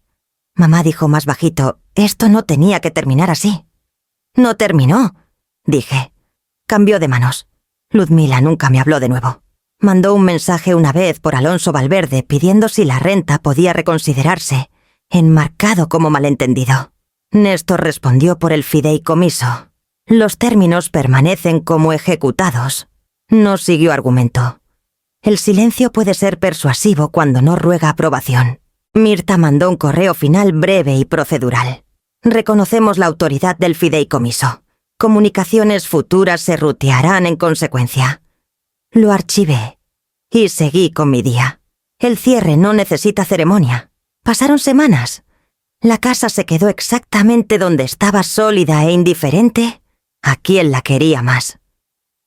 Mamá dijo más bajito, «Esto no tenía que terminar así». No terminó, dije. Cambió de manos. Ludmila nunca me habló de nuevo. Mandó un mensaje una vez por Alonso Valverde pidiendo si la renta podía reconsiderarse, enmarcado como malentendido. Néstor respondió por el fideicomiso. Los términos permanecen como ejecutados. No siguió argumento. El silencio puede ser persuasivo cuando no ruega aprobación. Mirta mandó un correo final breve y procedural. Reconocemos la autoridad del fideicomiso. Comunicaciones futuras se rutearán en consecuencia. Lo archivé y seguí con mi día. El cierre no necesita ceremonia. Pasaron semanas. La casa se quedó exactamente donde estaba, sólida e indiferente a quien la quería más.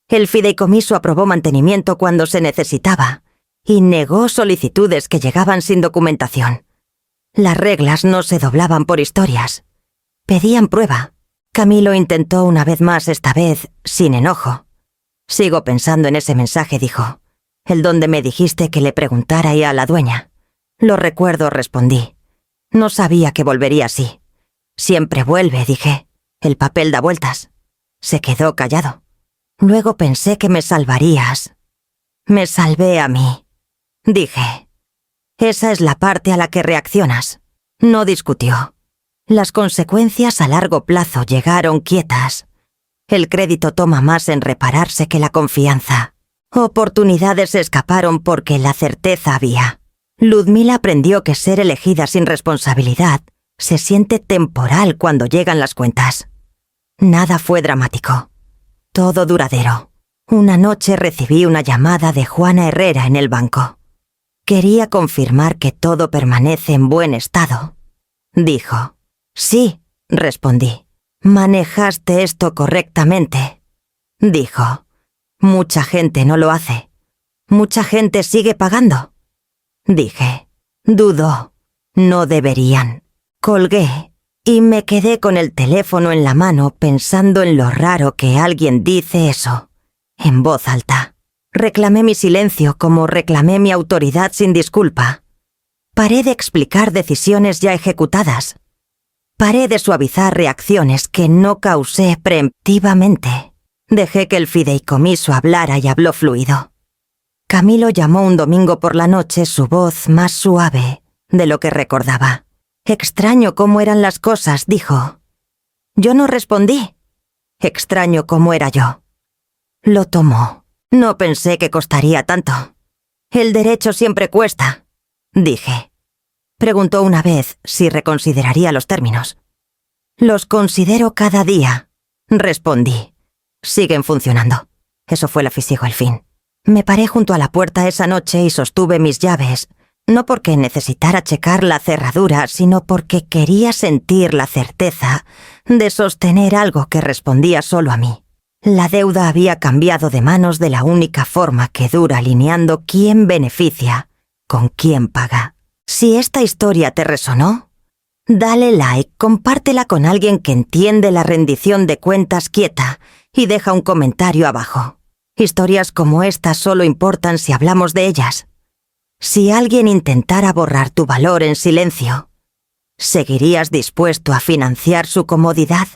El fideicomiso aprobó mantenimiento cuando se necesitaba y negó solicitudes que llegaban sin documentación. Las reglas no se doblaban por historias. Pedían prueba. Camilo intentó una vez más, esta vez sin enojo. Sigo pensando en ese mensaje, dijo. El donde me dijiste que le preguntara a la dueña. Lo recuerdo, respondí. No sabía que volvería así. Siempre vuelve, dije. El papel da vueltas. Se quedó callado. Luego pensé que me salvarías. Me salvé a mí. Dije. Esa es la parte a la que reaccionas. No discutió. Las consecuencias a largo plazo llegaron quietas. El crédito toma más en repararse que la confianza. Oportunidades se escaparon porque la certeza había. Ludmila aprendió que ser elegida sin responsabilidad se siente temporal cuando llegan las cuentas. Nada fue dramático. Todo duradero. Una noche recibí una llamada de Juana Herrera en el banco. Quería confirmar que todo permanece en buen estado. Dijo. Sí, respondí. Manejaste esto correctamente. Dijo. Mucha gente no lo hace. Mucha gente sigue pagando. Dije. Dudo. No deberían. Colgué y me quedé con el teléfono en la mano pensando en lo raro que alguien dice eso, en voz alta. Reclamé mi silencio como reclamé mi autoridad sin disculpa. Paré de explicar decisiones ya ejecutadas. Paré de suavizar reacciones que no causé preemptivamente. Dejé que el fideicomiso hablara y habló fluido. Camilo llamó un domingo por la noche, su voz más suave de lo que recordaba. Extraño cómo eran las cosas, dijo. Yo no respondí. Extraño cómo era yo. Lo tomó. No pensé que costaría tanto. El derecho siempre cuesta, dije. Preguntó una vez si reconsideraría los términos. Los considero cada día, respondí. Siguen funcionando. Eso fue la fisiego al fin. Me paré junto a la puerta esa noche y sostuve mis llaves, no porque necesitara checar la cerradura, sino porque quería sentir la certeza de sostener algo que respondía solo a mí. La deuda había cambiado de manos de la única forma que dura, alineando quién beneficia con quién paga. Si esta historia te resonó, dale like, compártela con alguien que entiende la rendición de cuentas quieta y deja un comentario abajo. Historias como esta solo importan si hablamos de ellas. Si alguien intentara borrar tu valor en silencio, ¿seguirías dispuesto a financiar su comodidad?